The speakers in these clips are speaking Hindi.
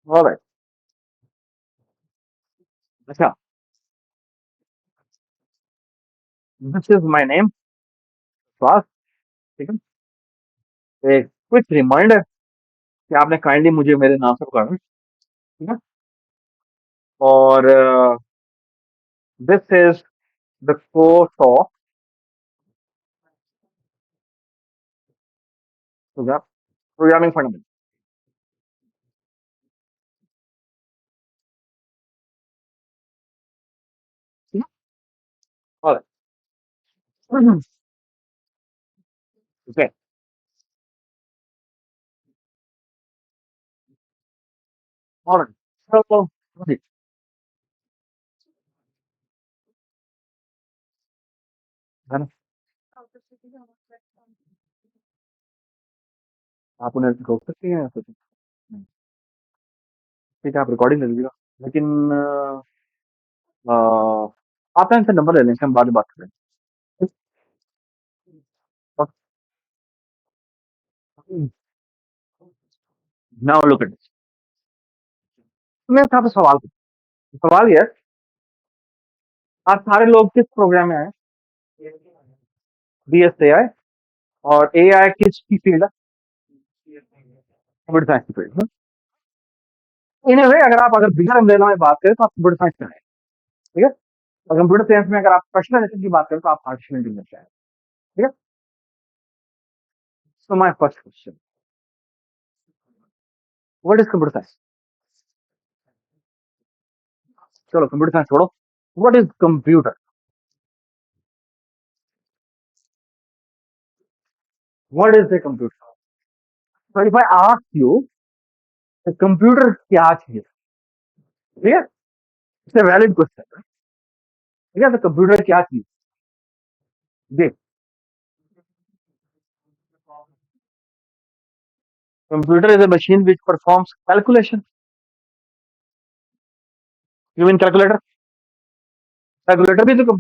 ऑलराइट। अच्छा, दिस इज माय नेम विश्वास। ठीक है। एक क्विक रिमाइंडर कि आपने काइंडली मुझे मेरे नाम से पुकारा। ठीक है। और this is the course of programming fundamental. ठीक है। ऑलराइट। ओके। ऑलराइट। तो जी, है ना? आप उन्हें रोक सकते हैं या कुछ नहीं? ठीक है, आप रिकॉर्डिंग ले लीजिएगा। लेकिन अ, आप इनसे नंबर ले लें, हम बाद में बात करें। Now look at. मैं आपसे सवाल पूछूं। सवाल ये है, आप सारे लोग किस प्रोग्राम में आए? BSAI। और AI किस की फील्ड है? कंप्यूटर साइंस की फील्ड है। इन वे अगर आप अगर बिगर अम्ब्रेला में बात करें तो आप कंप्यूटर साइंस में आए। ठीक है। और कंप्यूटर साइंस में अगर आप स्पेशलाइजेशन की बात करें तो आप आर्टिफिशियल इंटेलिजेंस में आए। ठीक है। So my first question, what is computer science? चलो कंप्यूटर साइंस छोड़ो, what is computer? What is the computer? So if I ask you computer क्या चीज है? ठीक है। It's a valid question. ठीक है, तो कंप्यूटर क्या चीज है? Computer is a machine which performs calculation. You mean calculator? Calculator भी तो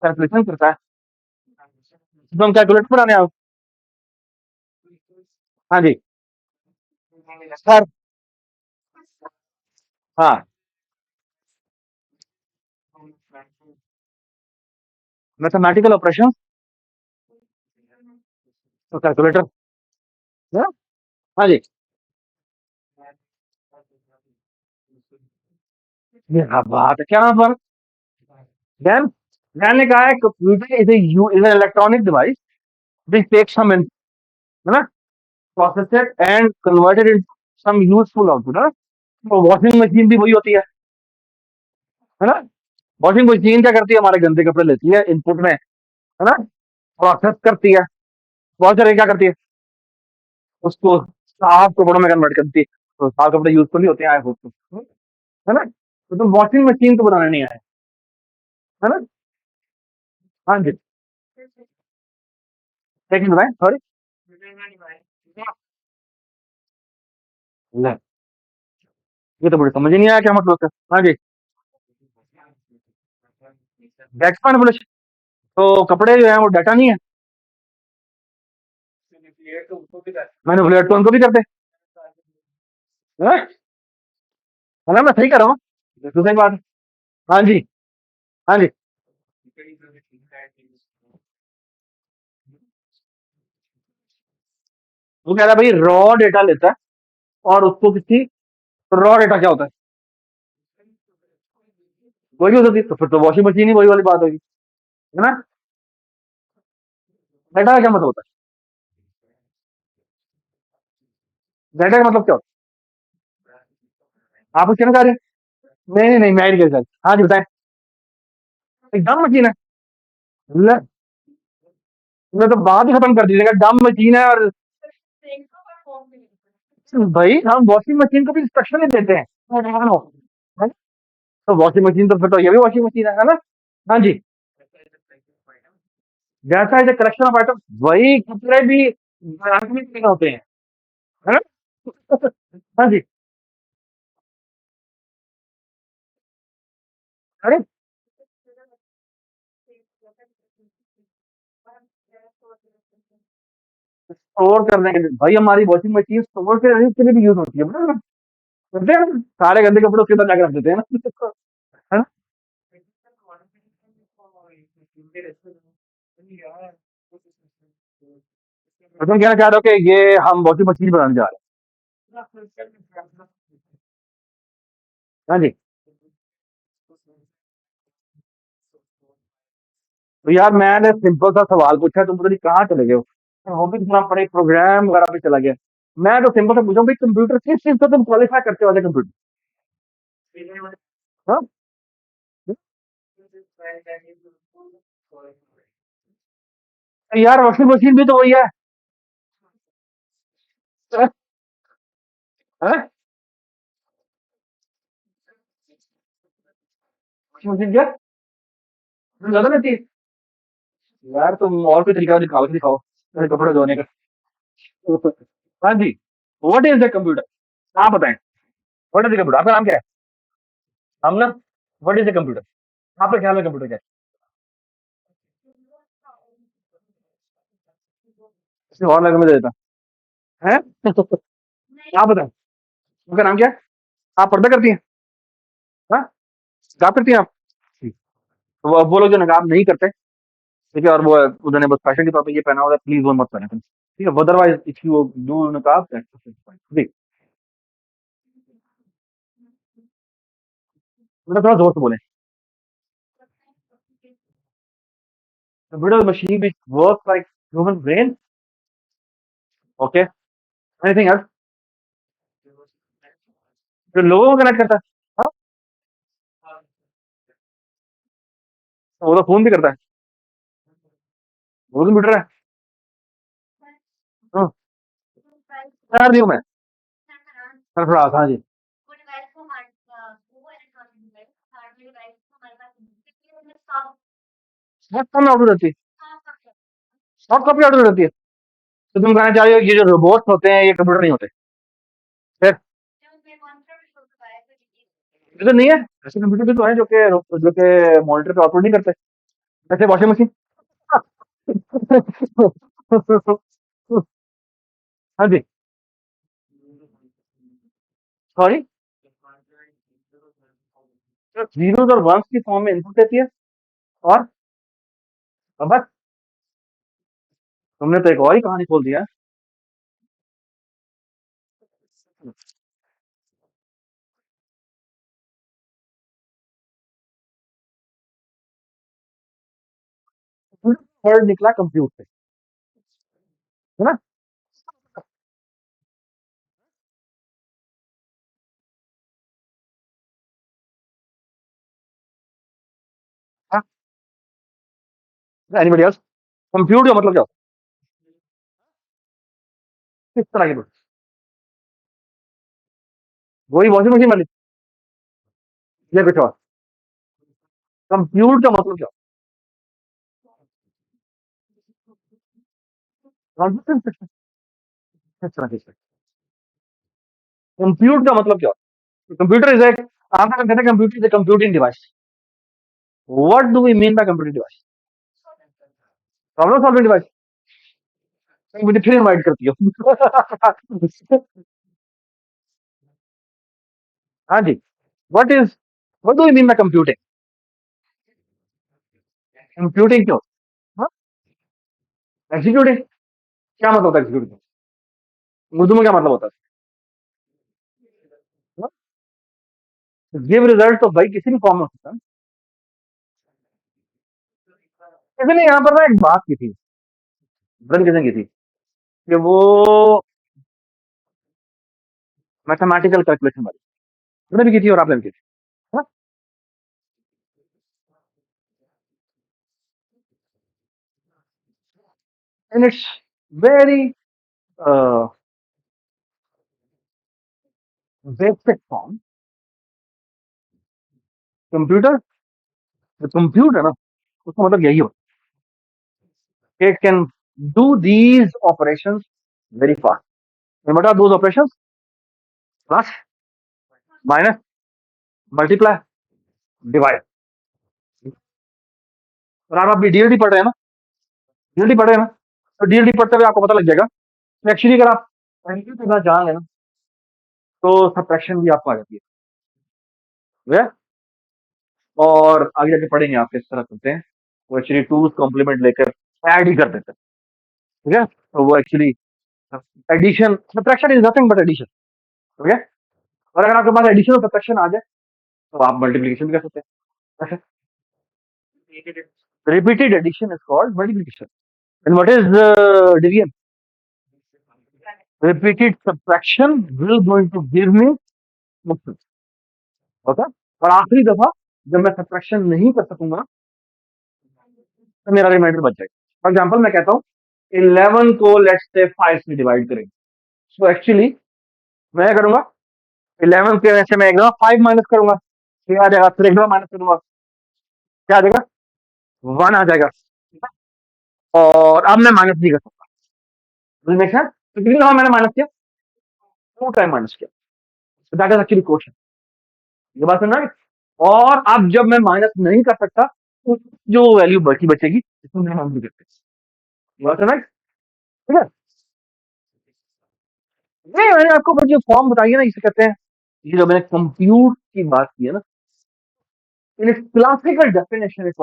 कैलकुलेशन करता है। तो हम कैलकुलेटर बनाने आओ। हाँ जी। सर। हाँ। मैथमेटिकल ऑपरेशन तो कैलकुलेटर। हाँ जी। ये हाँ बात है, क्या नाम सर? Dan, Dan ने कहा है computer is an electronic device which takes some है ना, process it and converted into some useful output, है ना? तो वॉशिंग मशीन भी वही होती है ना? वॉशिंग मशीन क्या करती है? हमारे गंदे कपड़े लेती है इनपुट में, है ना? प्रोसेस करती है। बहुत सारे क्या करती है? उसको साफ कपड़ों में कन्वर्ट करती है। तो साफ कपड़े यूजफुल ही होते हैं, आई होप तो, है ना? तो तुम वॉशिंग मशीन तो बनाने नहीं आए, है ना? हाँ जी। सेकंड बताएं, सॉरी। ले, ये तो मुझे समझ ही नहीं आया क्या मतलब है। हाँ जी। Data manipulation. तो कपड़े जो है वो डाटा नहीं है? मैनिपुलेट तो उनको भी करते हैं, है ना? मैं सही कर रहा हूँ, बिल्कुल सही बात है। हाँ जी। हाँ जी। वो कह रहा है भाई रॉ डेटा लेता है और उसको किसी, रॉ डेटा क्या होता है? वही हो सकती है, तो फिर तो वॉशिंग मशीन ही वही वाली बात होगी, है ना? डेटा का क्या मतलब होता है? डेटा का मतलब क्या होता है? आप उसके ना कह रहे हैं? नहीं नहीं नहीं, मैं नहीं कह सकता। हाँ जी बताएं। एकदम मशीन है? ले, तुमने तो बात ही खत्म कर दीजिएगा, डम मशीन है और भाई हम वॉशिंग मशीन को भी इंस्ट्रक्शन ही देते हैं, है? तो वॉशिंग मशीन तो फिर तो ये भी वॉशिंग मशीन है ना? हाँ जी। जैसा इज कलेक्शन ऑफ आइटम, वही कपड़े भी ब्रांड में clean होते हैं, है ना? हाँ जी। अरे स्टोर करने के लिए भाई हमारी वॉशिंग मशीन स्टोर के लिए भी यूज होती है, बता। करते हैं ना, सारे गंदे कपड़े उसके अंदर जाके रख देते हैं ना। है ना? तो तुम कहना चाह रहे हो कि ये हम वॉशिंग मशीन बनाने जा रहे हैं? हाँ जी। तो यार मैंने सिंपल सा सवाल पूछा, तुम पता नहीं कहाँ चले गए हो। वो भी इतना बड़े प्रोग्राम वगैरह पे चला गया। मैं तो सिंपल सा पूछा हूँ भाई, कंप्यूटर किस चीज से तुम क्वालिफाई करते हो एज कंप्यूटर? हाँ? यार वॉशिंग मशीन भी तो वही है। हाँ? हाँ? वॉशिंग मशीन क्या ज्यादा रहती है? यार तुम और कोई तरीका निकाल के दिखाओ मेरे कपड़े धोने का। हाँ जी। What is the computer? आप बताएं। What is the computer? आपका नाम क्या है? हम ना, व्हाट इज द कंप्यूटर? आपका ख्याल में कंप्यूटर क्या है? किसी और लगे में दे देता है। आप बताएं। आपका नाम क्या है? आप पर्दा करती हैं? हाँ? नकाब करती हैं आप? ठीक। तो वो लोग जो नकाब नहीं करते, ठीक है, और वो उन्होंने बस फैशन के तौर पे ये पहना हुआ है, प्लीज वो मत पहने तुम, ठीक है, अदरवाइज इफ यू डू नकाब जी। मतलब थोड़ा जोर से बोले। Computer machine which work like human brain. Okay. Anything else? जो लोगों को कनेक्ट करता है। हाँ? वो तो फोन भी करता है। वो कंप्यूटर है। हाँ। चार दियो मैं। सरफराज, हाँ जी। बहुत कम ऑर्डर रहती है। सॉफ्ट कॉपी ऑर्डर रहती है। तो तुम कहना चाह रहे हो ये जो रोबोट्स होते हैं ये कंप्यूटर नहीं होते? फिर ये तो नहीं है। ऐसे कंप्यूटर भी तो है जो कि मॉनिटर पे आउटपुट नहीं करते, जैसे वॉशिंग मशीन। हाँ जी। सॉरी। जीरोस और वंस की फॉर्म में इनपुट देती है, और अब बस तुमने तो एक और ही कहानी खोल दिया। वर्ड निकला कंप्यूट से, है ना? Anybody else? कंप्यूट का मतलब क्या होता है? किस तरह की book? वही वॉशिंग मशीन वाली या कुछ और? कंप्यूट का मतलब क्या होता है? किस तरह की? कंप्यूट का मतलब क्या होता है? कंप्यूटर इज एक, आप कहते हैं computer is a computing device. What do we mean by computing device? Problem solving device. मुझे फिर इनवाइट करती हो। हाँ जी। What do you mean by computing? Computing क्यों? हाँ? एग्जीक्यूटिंग? क्या मतलब होता है एग्जीक्यूटिंग? उर्दू में क्या मतलब होता है? गिव रिजल्ट तो भाई किसी भी फॉर्म में हो सकता है। किसी ने यहाँ पर ना एक बात की थी, ब्रन किसने की थी, कि वो मैथमेटिकल कैलकुलेशन वाली, मैंने भी की थी और आपने भी की थी। हाँ? In its very basic form, computer, जो कंप्यूटर है ना, उसका मतलब यही होता है, it can do these operations very fast. what are those operations? Plus, minus, multiply, divide. और आप अभी डीएलडी पढ़ रहे हैं ना, डीएलडी पढ़ रहे हैं ना, तो डीएलडी पढ़ते हुए आपको पता लग जाएगा, एक्चुअली अगर आप एंट्री करना जान लेना, तो सब्ट्रैक्शन भी आपको आ जाती है। और आगे जाके पढ़ेंगे आप किस तरह करते हैं। वो एक्चुअली टूज कॉम्प्लीमेंट लेकर ऐड ही कर देते हैं। ठीक है, तो वो actually addition, subtraction is nothing but addition. ठीक है, और अगर आपके पास एडिशन और सब्ट्रैक्शन आ जाए तो आप मल्टीप्लिकेशन भी कर सकते हैं। Repeated addition is called multiplication. And what is division? Repeated subtraction will going to give me मुक्ति। ओके, और आखिरी दफा जब मैं सब्ट्रैक्शन नहीं कर सकूंगा तो मेरा रिमाइंडर बच जाएगा। फॉर एग्जाम्पल मैं कहता हूँ 11 को लेट्स से 5 से डिवाइड करेंगे। सो एक्चुअली मैं क्या करूंगा, 11 के वजह से मैं एकदम 5 माइनस करूंगा, फिर आ जाएगा, फिर एकदम माइनस करूंगा, क्या आ जाएगा, 1 आ जाएगा। और अब मैं माइनस नहीं कर सकता। तो कितनी दफा मैंने माइनस किया? 2 टाइम माइनस किया। So that is actually question. ये बात सुनना है? और अब जब मैं माइनस नहीं कर सकता तो जो वैल्यू बचेगी इसको मैं माइनस करते हैं। ये बात सुनना है? ठीक है, नहीं मैंने आपको बस जो फॉर्म बताई है ना इसे कहते हैं, ये जो मैंने कंप्यूट की बात की है ना, इन क्लासिकल डेफिनेशन इज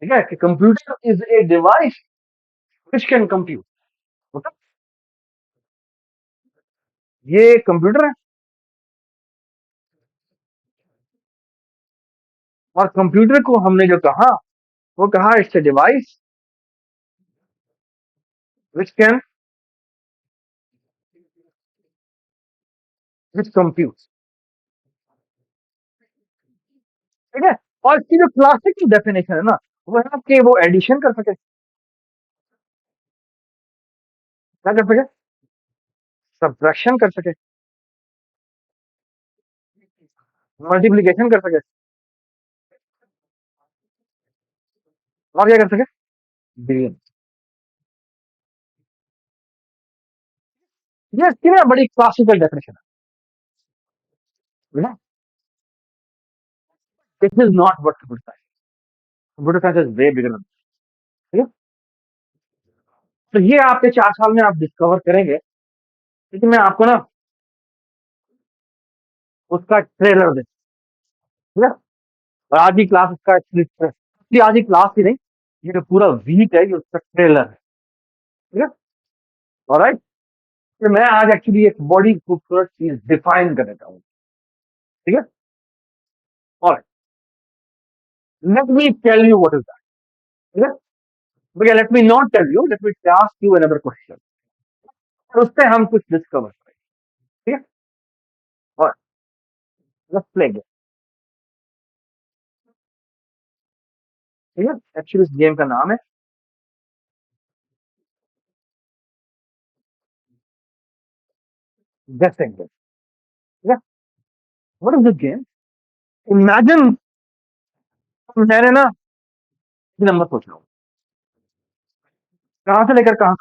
ठीक है, कि computer is a device which can compute. मतलब ये कंप्यूटर है, और कंप्यूटर को हमने जो कहा वो कहा it's a device which can which compute. ठीक है, और इसकी जो क्लासिकल डेफिनेशन है ना वो है कि वो एडिशन कर सके, क्या कर सके, सब्ट्रैक्शन कर सके, मल्टीप्लिकेशन कर सके, और क्या कर सके, डिवीजन। ये इसकी ना बड़ी क्लासिकल डेफिनेशन है। This is not what computer science, computer science is way bigger. ठीक है, तो ये आपके 4 साल में आप डिस्कवर करेंगे, लेकिन मैं आपको ना उसका ट्रेलर दे, ठीक है, और आज की क्लास उसका एक्चुअली आज की क्लास ही नहीं, ये जो पूरा वीक है ये उसका ट्रेलर है। ठीक है, ऑलराइट, तो मैं आज एक्चुअली एक बड़ी खूबसूरत चीज डिफाइन करना चाहूंगा। ठीक है, alright, let me tell you what is that. ठीक है, भैया let me not tell you, let me ask you another question, और उससे हम कुछ डिस्कवर करेंगे। ठीक है, और लेट्स प्ले गेम। ठीक है, एक्चुअली इस गेम का नाम है गेसिंग गेम। ठीक है, what is this game? Imagine मैंने ना नंबर सोच लो, कहां से लेकर कहां,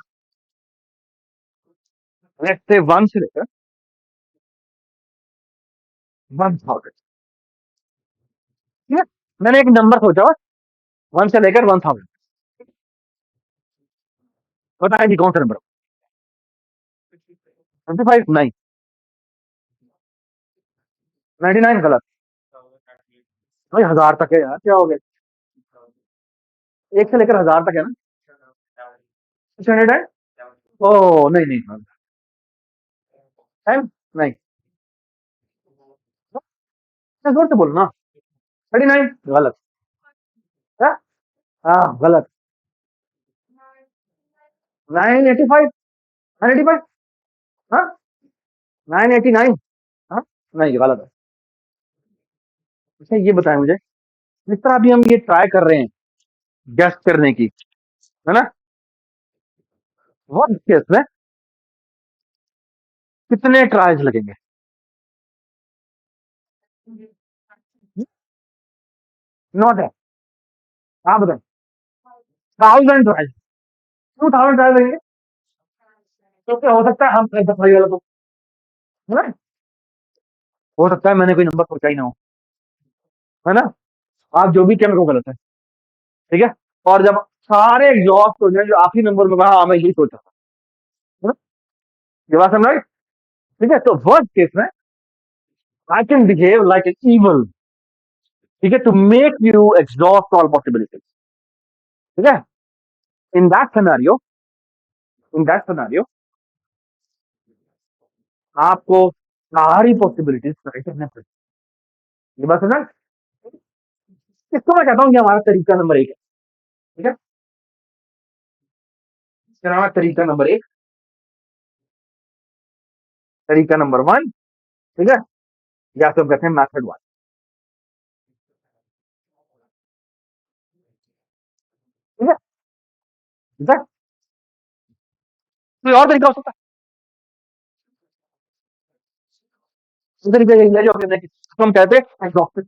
लेट्स से 1 से लेकर 1000। ठीक है, मैंने एक नंबर सोचा हुआ 1 से लेकर 1000। बताया जी कौन सा नंबर? 25 नहीं, 99 गलत। भाई 1000 तक है यार, क्या हो गया? 1 से लेकर 1000 तक है ना? 600 है? ओ नहीं नहीं, है नहीं, जोर से बोलो ना। 39 गलत है? हाँ गलत। 985, 985, हाँ 989, हाँ नहीं गलत है। अच्छा ये बताएं मुझे, जिस तरह अभी हम ये ट्राई कर रहे हैं गेस करने की, है ना, वर्स्ट केस में कितने ट्राइज लगेंगे? नॉट है, आप बताएं। 1000 ट्राइज, 2000 ट्राइज लगेंगे। तो क्या हो सकता है हम एक दफा वाला तो, है ना, हो सकता है मैंने कोई नंबर सोचा ही ना हो, है ना, आप जो भी क्या मेरे को गलत है। ठीक है, और जब सारे एग्जॉस्ट हो जाए जो आखिरी नंबर में कहा हाँ मैं यही सोचा था, है ना, ये बात समझ आई? ठीक है, तो वर्स्ट केस में I can behave like an evil, ठीक है, to make you exhaust all possibilities, ठीक है। In that scenario, in that scenario आपको सारी पॉसिबिलिटीज ट्राई करने पड़ेगी। ये बात है ना, इसको मैं कहता हूँ कि हमारा तरीका नंबर एक है, ठीक है। इसका नाम है तरीका नंबर एक, तरीका नंबर वन, ठीक है, या तो हम कहते हैं मैथड वन, ठीक है, ठीक है। कोई और तरीका हो सकता है, तरीका यही है जो हम कहते हैं एग्जॉस्टिव,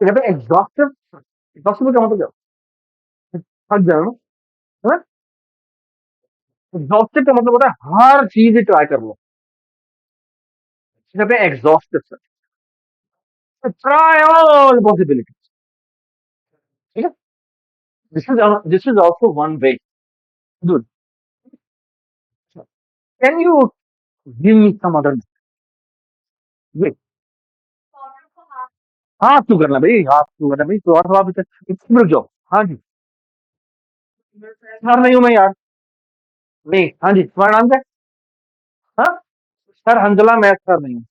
कहते हैं एग्जॉस्टिव। एग्जॉस्टिव का मतलब क्या, थक जाना है। एग्जॉस्टिव का मतलब होता है हर चीज ट्राई कर लो, कहते हैं एग्जॉस्टिव, ट्राई ऑल पॉसिबिलिटी, ठीक है। This is also one way, good. Can you give me some other way. हाथ क्यों करना भाई, हाथ क्यों करना भाई, तो और सवाल रुक जाओ। हाँ जी, सर नहीं हूँ मैं यार, नहीं, हाँ जी, तुम्हारा नाम क्या है? हाँ, सर हंजला, मैं सर नहीं हूँ।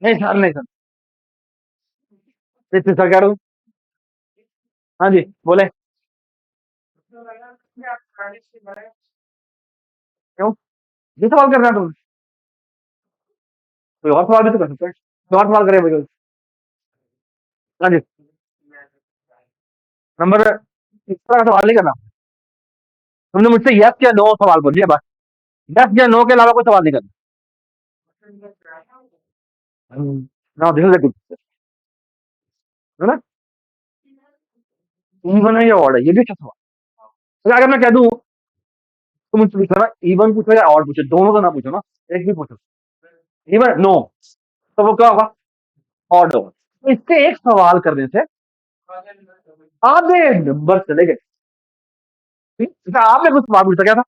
नहीं सर, नहीं सर, सर कह रहा हूँ। हाँ जी, बोले। क्यों, ये सवाल कर रहे हैं तुम, कोई और सवाल भी तो कर सकते हैं, कोई और सवाल करे भाई। हाँ जी, नंबर, इस तरह का सवाल नहीं करना। तुमने मुझसे यस या नो सवाल पूछ लिया बस, यस या नो के अलावा कोई सवाल नहीं करना। Now this is a good, है ना, इवन है या ऑड है, ये भी अच्छा सवाल। तो अगर मैं कह दूं, तो मुझसे पूछो ना, इवन पूछो या ऑड पूछो, दोनों का ना पूछो ना, एक भी पूछो, इवन नो, तो वो क्या होगा, ऑड होगा। तो इससे एक सवाल करने से आधे नंबर चले गए, ठीक? तो आपने कुछ सवाल पूछा क्या था,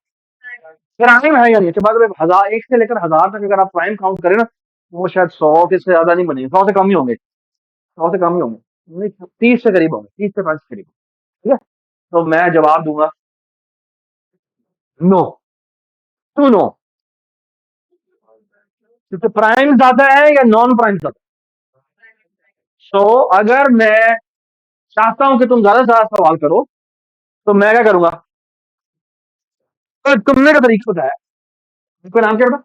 प्राइम है या नहीं, अच्छा बात है, 1000 एक से लेकर 1000 तक अगर आप प्राइम काउंट करें ना, वो शायद 100 के से ज्यादा नहीं बनेंगे, 100 से कम ही होंगे, 100 से कम ही होंगे, नहीं, 30 से करीब होंगे, 30 से 35 के करीब, ठीक है। तो मैं जवाब दूंगा नो, टू नो, क्योंकि प्राइम ज्यादा है या नॉन प्राइम ज्यादा। सो अगर मैं चाहता हूं कि तुम ज्यादा से ज्यादा सवाल करो, तो मैं क्या करूंगा, तो तुमने का तरीका बताया, उसका नाम क्या बता,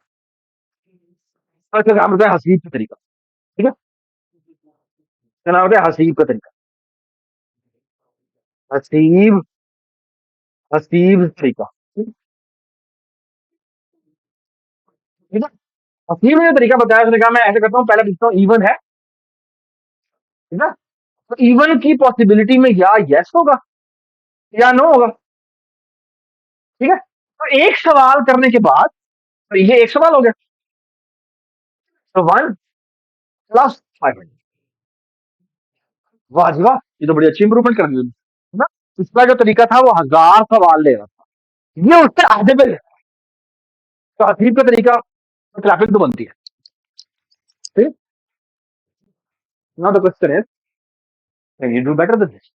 उसका नाम बताया हसीब का तरीका, ठीक है, उसका नाम बताया हसीब का तरीका, हसीब, हसीब तरीका, ठीक है। हसीब ने जो तरीका बताया, उसने कहा मैं ऐसे करता हूँ, पहले पूछता हूँ इवन है, ठीक है, तो इवन की पॉसिबिलिटी में या यस होगा या नो होगा, ठीक है। तो एक सवाल करने के बाद, तो ये एक सवाल हो गया, तो 1 + 500, वाह जी वाह, ये तो बड़ी अच्छी इंप्रूवमेंट कर दी है ना। पिछला जो तरीका था वो 1000 सवाल ले रहा था, ये उससे आधे पे ले रहा है। तो हसीब का तरीका, ट्रैफिक तो बनती है, ठीक। Now the question is, can you do better than this,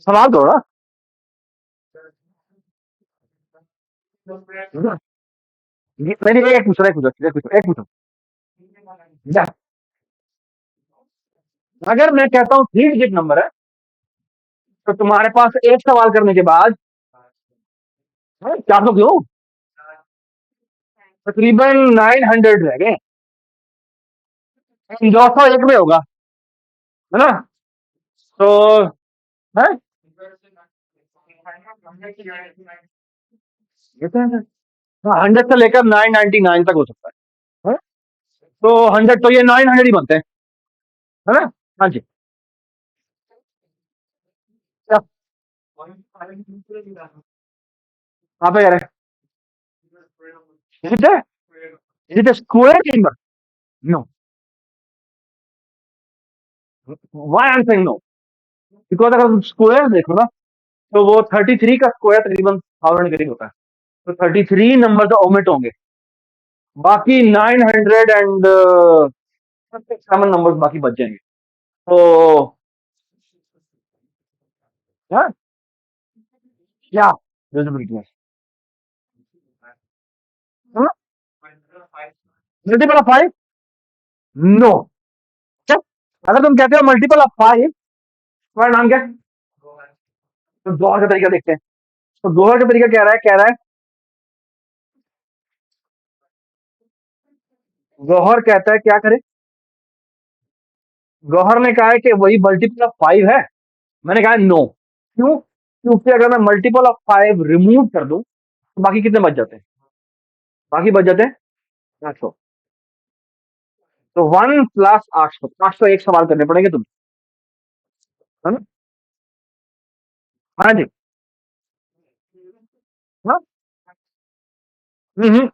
सवाल करो ना, नहीं एक पूछो, एक पूछो, एक पूछो, एक पूछो। या, अगर मैं कहता हूँ 3 डिजिट नंबर है, तो तुम्हारे पास एक सवाल करने के बाद 400 क्यों, तकरीबन 900 रह गए, 200 एक में होगा, है ना, तो है, ये तो है, 100 से लेकर 999 तक हो सकता है? तो 100, तो ये 900 ही बनते हैं, है ना। हाँ जी, क्या, कहाँ पे कह रहे हैं, is it square number, no, why I am saying no, because अगर तुम स्क्वायर देखो ना, तो वो 33 का स्क्वायर तकरीबन 1000 के करीब होता है। तो 33 नंबर तो ओमिट होंगे, बाकी 907 नंबर बाकी बच जाएंगे। तो हाँ, क्या visibility है? Multiple of five? नो। अगर तुम कहते हो मल्टीपल ऑफ फाइव, तुम्हारा नाम क्या है? तो दोहर का तरीका देखते हैं। तो दोहर का तरीका कह रहा है गौहर कहता है क्या करे। गौहर ने कहा है कि वही मल्टीपल ऑफ फाइव है। मैंने कहा नो। क्यों? क्योंकि अगर मैं मल्टीपल ऑफ फाइव रिमूव कर दूं तो बाकी कितने बच जाते हैं? बाकी बच जाते हैं 800। तो 1 + 800, 800 एक सवाल करने पड़ेंगे तुम्हें, है ना? हाँ जी। हाँ। हम्म।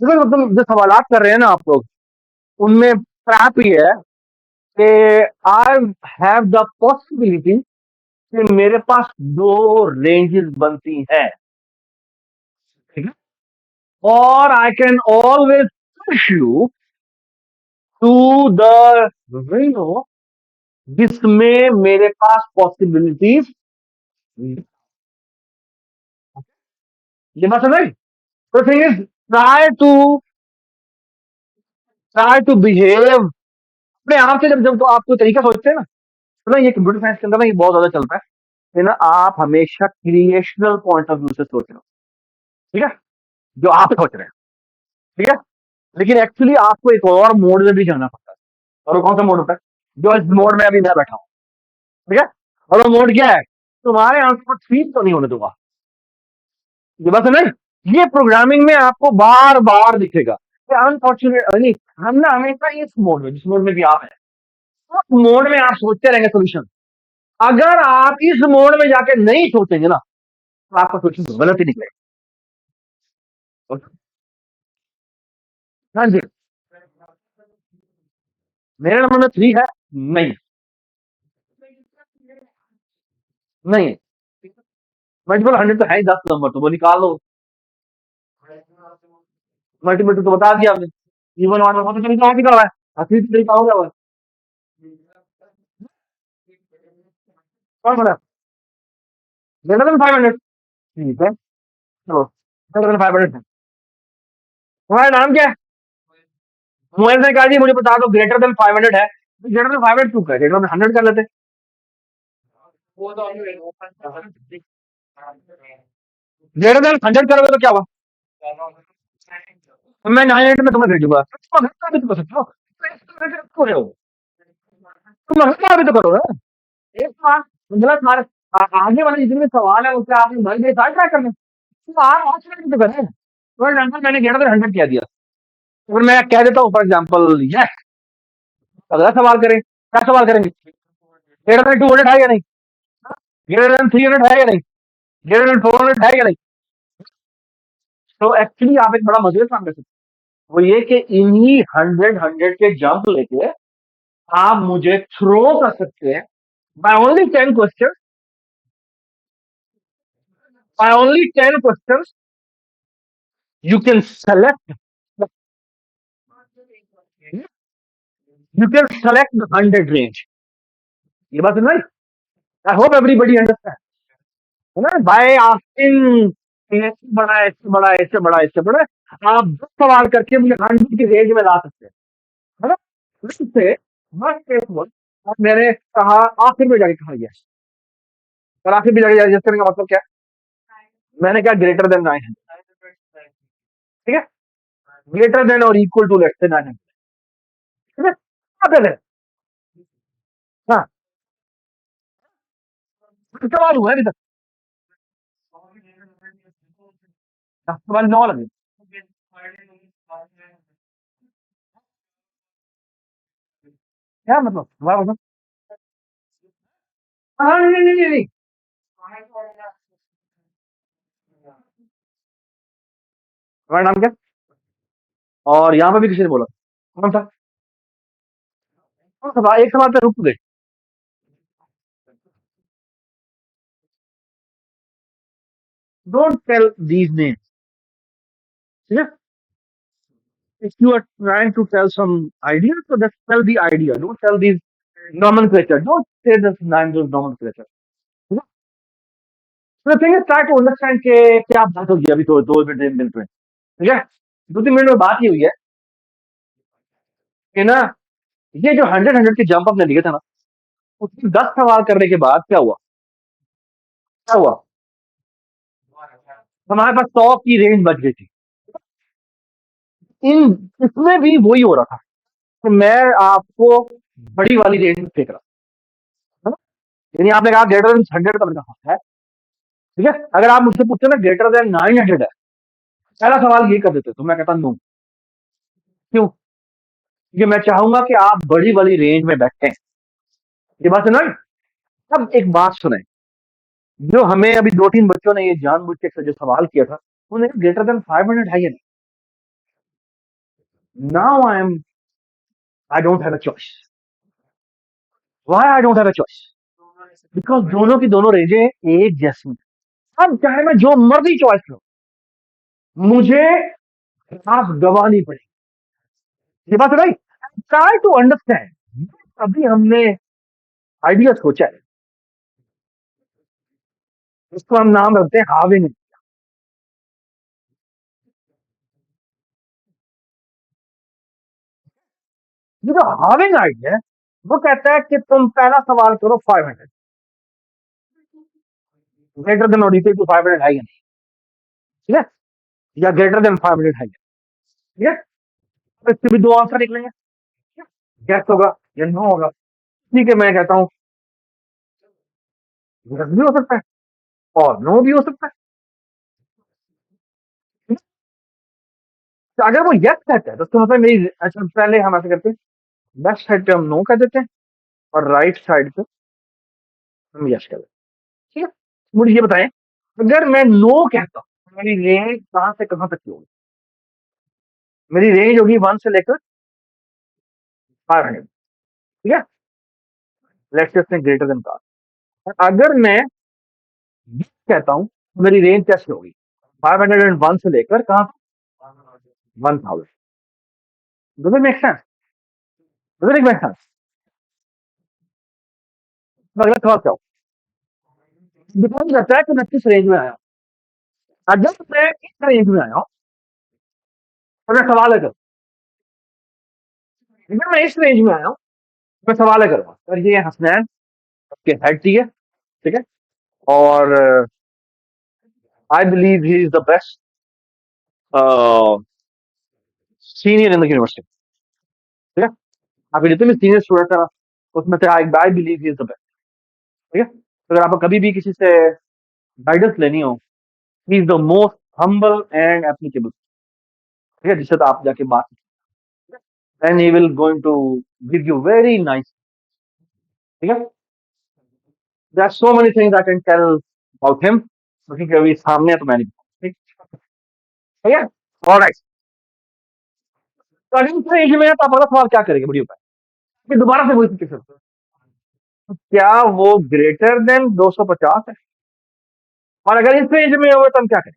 देखो तुम जो सवाल कर रहे हैं ना आप लोग, उनमें ट्रैप ये है कि आई हैव द पॉसिबिलिटी कि मेरे पास दो रेंजेस बनती हैं, ठीक है? और I can always push you to the Reno जिसमें मेरे पास पॉसिबिलिटीज। ये बात समझ? तो thing is, try to try to behave अपने आप से। जब जब तो आप कोई तरीका सोचते हैं ना, तो ना ये कंप्यूटर साइंस के अंदर ना ये बहुत ज्यादा चलता है कि ना आप हमेशा क्रिएशनल पॉइंट ऑफ व्यू से सोच रहे हो, ठीक है, जो आप सोच रहे हैं, ठीक है। लेकिन एक्चुअली आपको एक और मोड में भी जाना पड़ता है, और वो कौन सा मोड होता है? जो इस मोड में अभी मैं बैठा हूँ, ठीक है। और वो मोड क्या है? तुम्हारे आंसर को ठीक तो नहीं होने दूंगा। ये बात समझ? ये प्रोग्रामिंग में आपको बार बार दिखेगा कि अनफॉर्चुनेट नहीं, हम ना हमेशा इस मोड में, जिस मोड में भी आप हैं, उस मोड में आप सोचते रहेंगे सोल्यूशन। अगर आप इस मोड में जाके नहीं सोचेंगे ना, तो आपका सोल्यूशन गलत ही निकलेगा। हाँ जी। मेरे नंबर में 3 है। नहीं। नहीं, मल्टीपल 100 तो है ही, 10 नंबर तो वो निकाल लो। मल्टीपल तो बता दिया आपने। इवन वन में तो तरीका निकल रहा है, असली तरीका हो गया वो। कौन बोला? Greater than 500? ठीक है, चलो, ग्रेटर देन 500 है। तुम्हारा नाम क्या है? मोहन ने कहा जी मुझे बता दो ग्रेटर देन 500 है। ग्रेटर देन 500 क्यों है? ग्रेटर देन 100 कर लेते। ग्रेटर देन 100 करोगे तो क्या हुआ? तो मैं 900 में तुम्हें भेजूंगा, तुम हल्का भी तो कर सकते हो। क्यों रहे हो? तुम हल्का भी तो करो ना। एक बार मतलब आगे वाले जितने सवाल है उससे आपने भर के साथ ट्राई करना, तो आप ऑप्शन तो करें। फॉर एग्जाम्पल मैंने ग्रेटर देन 100 कह दिया, अगर मैं कह देता हूँ फॉर एग्जाम्पल यस, अगला सवाल करें, क्या सवाल करेंगे? ग्रेटर देन 200 है या नहीं? ग्रेटर देन 300 है या नहीं? ग्रेटर देन 400 है या नहीं? तो एक्चुअली आप एक बड़ा मजेदार काम कर सकते हैं, वो ये कि इन्हीं 100 के जंप लेके आप मुझे थ्रो कर सकते हैं by only 10 question. By only 10 question you can select, you can select the 100 range. ये बात समझ? आई होप एवरीबडी अंडरस्टैंड, है ना? बाय आस्किंग इससे बड़ा, इससे बड़ा, इससे बड़ा, इससे बड़ा, आप 10 सवाल करके मुझे 100 की रेंज में ला सकते हैं, है ना? इससे बस एक वक्त, और मैंने कहा आखिर में जाके कहा यस, और आखिर में जाके यस करने का मतलब क्या है? मैंने कहा ग्रेटर देन 900, ठीक है, ग्रेटर देन और इक्वल टू लेट्स से 900, ठीक है, क्या कर रहे हैं? हाँ, सवाल हुआ है अभी तक, 10 सवाल 9 लगे। क्या मतलब दोबारा बताओ? हाँ, नहीं नहीं नहीं नहीं। तुम्हारा नाम क्या? और यहाँ पे भी किसी ने बोला, कौन था? कौन सा था? एक सवाल पे रुक गए। Don't tell these names. Yeah? If you are trying to tell some idea, so just tell the idea. Don't tell these nomenclature. Don't say the names of nomenclature. Yeah? So the thing is, try to understand कि क्या बात होगी अभी तो 2 मिनट में, ठीक है? 2-3 मिनट में बात ही हुई है कि ना ये जो 100 के जंप आपने दिए था ना, उसमें 10 सवाल करने के बाद क्या हुआ? क्या हुआ? हमारे पास 100 की रेंज बच गई थी। इन इसमें भी वही हो रहा था कि मैं आपको बड़ी वाली रेंज में फेंक रहा था, है ना? यानी आपने कहा ग्रेटर देन 100 का, मैंने कहा है, ठीक है? अगर आप मुझसे पूछते ना ग्रेटर देन 900 है, पहला सवाल ये कर देते तो मैं कहता नो। क्यों? क्योंकि मैं चाहूंगा कि आप बड़ी वाली रेंज में बैठे। ये बात सुना? अब एक बात सुने, जो हमें अभी 2-3 बच्चों ने ये जानबूझ के जो सवाल किया था, उन्होंने ग्रेटर देन 500 है या नहीं? Now I don't have a choice. Why I don't have a choice? Because दोनों की दोनों रेंजें एक जैसी हैं। अब चाहे मैं जो मर्जी चॉइस करूं, मुझे आप गवानी पड़ेगी। ये बात है, ट्राई टू अंडरस्टैंड। अभी हमने आइडिया सोचा है, उसको हम नाम रखते हैं हाविंग। ये जो हाविंग आइडिया है, वो कहता है कि तुम पहला सवाल करो 500, ग्रेटर देन और इक्वल टू 500 है या नहीं, ठीक है? या ग्रेटर देन 500 है, ठीक है? तो इसके भी दो आंसर निकलेंगे, यस होगा या नो होगा। ठीक है, मैं कहता हूँ यस भी हो सकता है और नो भी हो सकता है। तो अगर वो यस कहता है तो उसका मतलब मेरी, अच्छा पहले हम ऐसे करते हैं, लेफ्ट साइड पे हम नो कह देते हैं और राइट साइड पे हम यस कर देते हैं, ठीक है? मुझे ये बताएं, अगर मैं नो कहता हूँ तो मेरी रेंज कहां से कहां तक की होगी? मेरी रेंज होगी 1 से लेकर 500, ठीक है? लेट्स से ग्रेटर देन का। अगर मैं yes कहता हूं तो मेरी रेंज कैसे होगी? 501 से लेकर कहां? 1000। Does it make sense? Does it make sense? अगला सवाल क्या हो? डिपेंड करता है कि मैं किस रेंज में आया हूं। अगर मैं इस रेंज में आया हूं तो मैं सवाल है करूँ। अगर मैं इस रेंज में आया हूं तो मैं सवाल है करूंगा, सर ये हसनैन के हेड टी है, ठीक है? और I believe he is the best senior in the university, ठीक है? आपके जितने भी सीनियर स्टूडेंट है ना, उसमें से I believe he is the best, ठीक है? तो अगर आपको कभी भी किसी से गाइडेंस लेनी हो, he is the most humble and applicable, ठीक है? जिससे तो आप जाके बात, and he will going to give you very nice, ठीक है? There are so many things I can tell about him, क्योंकि अभी सामने है तो मैं नहीं, ठीक है? ऑलराइट। तो अगर इस रेंज में है तो आप अगला सवाल क्या करेंगे? बड़ी उपाय कि दोबारा से वही पूछ सकते हो, क्या वो ग्रेटर देन 250 है? और अगर इस रेंज में हो तो हम क्या करें?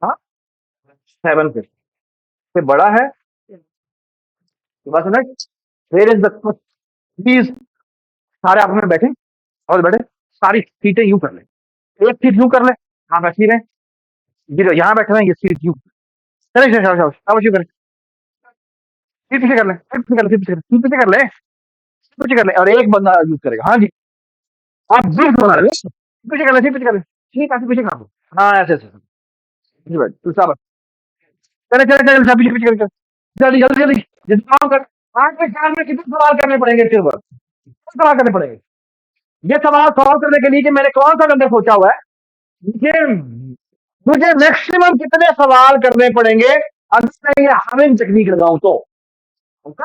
हाँ, 750 से बड़ा है, तो बस ना, वेयर इज द, प्लीज सारे आप में बैठे और बैठे, सारी सीटें यूं कर ले, एक सीट यूं कर ले, आप ऐसी रहे, ये यहाँ बैठे हैं, ये सीट यूं, चले चले चलो अब यूं करें, सीट पीछे कर ले, सीट पीछे कर ले, सीट पीछे कर ले, सीट पीछे कर ले, सीट पीछे कर ले, और एक बंदा यूज करेगा। हाँ जी, आप बीस बना रहे हो, सीट पीछे कर ले, सीट पीछे कर ले, ठीक है, पीछे कर लो। हाँ ऐसे ऐसे जी भाई, तू साबर, चले चले चले सब पीछे पीछे कर, जल्दी जल्दी जल्दी, जल्दी काम कर। आज के ख्याल में कितने सवाल करने पड़ेंगे तेरे पर? कितने सवाल करने पड़ेंगे? ये सवाल सॉल्व करने के लिए कि मैंने कौन सा गंदा सोचा हुआ है, मुझे मुझे मैक्सिमम कितने सवाल करने पड़ेंगे अगर मैं ये हामिंग टेक्निक लगाऊं तो? Okay,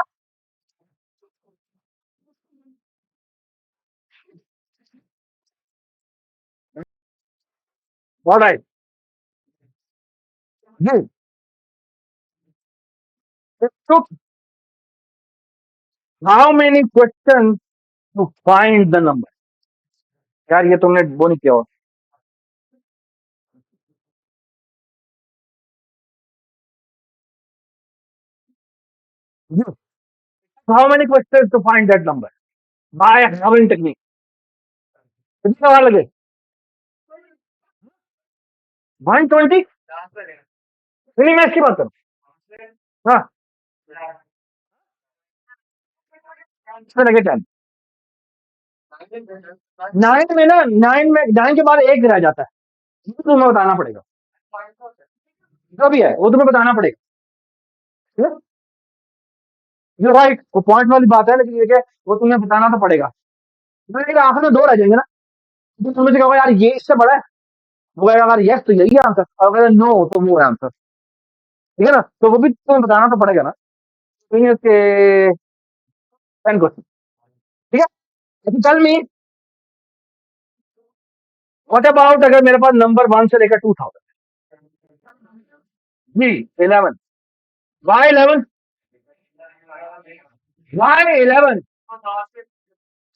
alright. जी, it took how many questions to find the number? यार ये तुमने वो नहीं किया हो, You- How many questions to find that number? By having technique. कितने सवाल लगे? 120? नहीं मैं इसकी बात करूँ. हाँ, इसमें लगे 10. 9 में ना, 9 के बाद एक रह जाता है. वो तुम्हें बताना पड़ेगा. जो भी है वो तुम्हें बताना पड़ेगा. यू राइट, वो पॉइंट वाली बात है, लेकिन ये क्या है, वो तुम्हें बताना तो पड़ेगा. लेकिन आखिर में 2 रह जाएंगे ना. तो तुम्हें से कहोगे यार ये इससे बड़ा है. वो कहेगा अगर यस तो यही है आंसर, और अगर नो तो वो है आंसर. ठीक है ना. तो वो भी तुम्हें बताना तो पड़ेगा ना. तो ये उसके 10 क्वेश्चन. ठीक है. लेकिन टेल मी, व्हाट अबाउट अगर मेरे पास नंबर 1 से लेकर 2000? जी 11. वाई 11? वाई 11?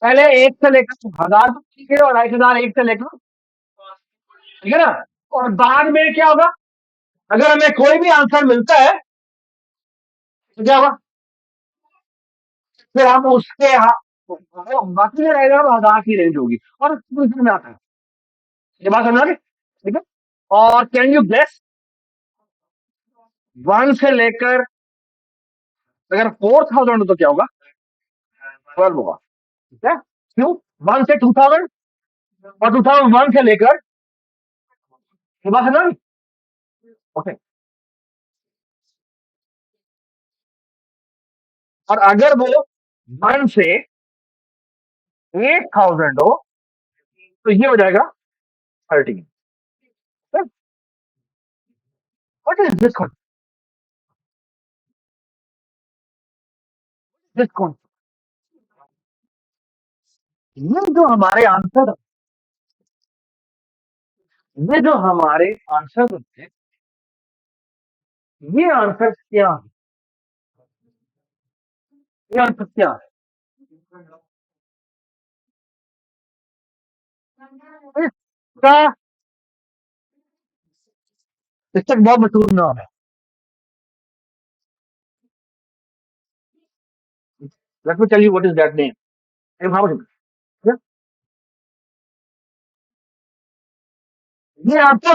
पहले 1 से लेकर 1000 तक ठीक है, और 1000 1 से लेकर. ठीक है ना. और बाद में क्या होगा? अगर हमें कोई भी आंसर मिलता है तो क्या होगा? फिर हम उसके वो बाकी जो रहेगा वो 1000 की रेंज होगी, और उसमें में आता है. ये बात समझ आ गई? ठीक है. और कैन यू गेस, 1 से लेकर अगर 4000 हो तो क्या होगा? 12 होगा. ठीक है. क्यों? 1 से 2000 और 2001 से लेकर. ये बात समझ आ गई? ओके. और अगर वो 1 से 8000 हो तो ये हो जाएगा 13. What is this concept? This concept, ये जो हमारे आंसर, ये जो हमारे आंसर होते हैं, ये आंसर क्या है? ये आंसर क्या है? इसका इसका एक बहुत मशहूर नाम है. Let me tell you what is that name. ये आपको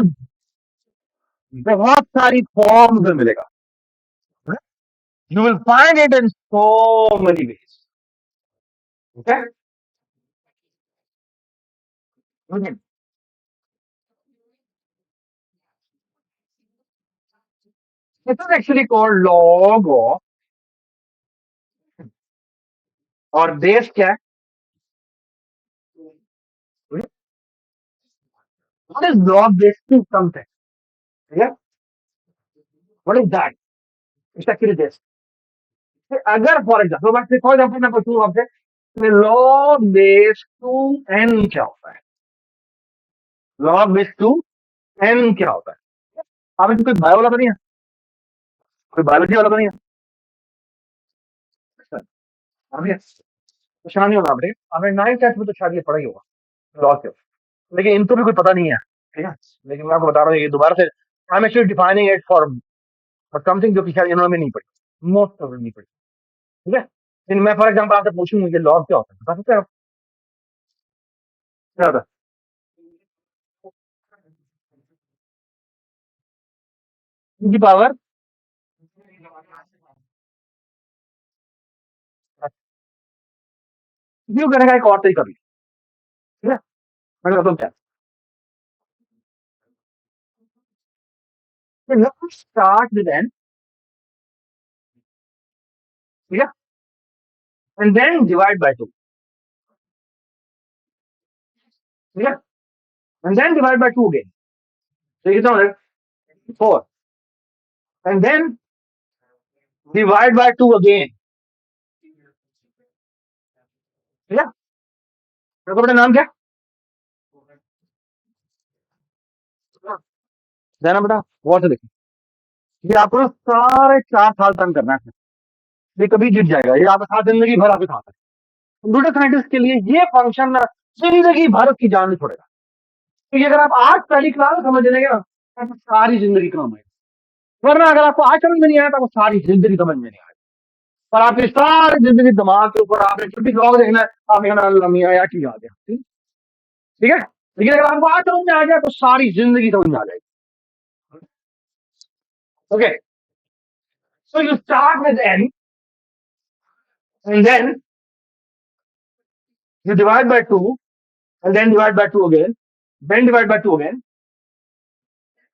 बहुत सारी फॉर्म्स में मिलेगा. You will find it in so many ways. Okay. This is actually called log of, और बेस क्या है? What is log base two something? ठीक है. What is that? It's actually this. अगर फॉर एग्जाम्पल मैं पूछूं आपसे, लॉग बेस टू एन क्या होता है? लॉग बेस टू एन क्या होता है? आप इसमें कोई बायो वाला तो नहीं है? कोई बायोलॉजी वाला तो नहीं है? अच्छा, अभी परेशान नहीं होना आपने. आपने 9th 10th में तो शायद ये पढ़ा ही होगा लॉग के. लेकिन इनको भी कोई पता नहीं है. ठीक है. लेकिन मैं आपको बता रहा हूँ ये दोबारा से, I am actually defining it for something जो कि शायद इन्होंने नहीं पढ़ी, मोस्ट ऑफ नहीं पढ़ी. ठीक है. लेकिन मैं फॉर एग्जाम्पल आपसे पूछूं ये लॉग क्या होता है, बता सकते हैं आप? क्या होता है? की पावर. क्यों करने का एक और तरीका भी. ठीक है. मैं बताता हूँ क्या. Let's start with n. ठीक है. And then divide by 2. ठीक है. And then divide by 2 again. तो ये कितना हो जाएगा? 4. And then divide by 2 again. ठीक है. देखो बेटा नाम क्या? जाना बेटा गौर से देखो. ये आपको सारे 4 साल तक करना है. ये कभी जीत जाएगा, ये आपके साथ जिंदगी भर आपके साथ है. कंप्यूटर साइंटिस्ट के लिए ये फंक्शन ना जिंदगी भर की जान नहीं छोड़ेगा. क्योंकि अगर आप आज पहली क्लास समझ लेंगे ना तो आपको सारी जिंदगी काम आएगी. वरना अगर आपको आज समझ में नहीं आया तो आपको सारी जिंदगी समझ में नहीं आएगी. और आपकी सारी जिंदगी दिमाग के ऊपर आपने जब भी ब्लॉग देखना है आपने कहना अल्लाह मियां यार की याद है, ठीक ठीक है। लेकिन अगर आपको आज समझ में आ गया तो सारी जिंदगी समझ में आ जाएगी। Okay, so you start with n and then you divide by 2 and then divide by 2 again, then divide by 2 again,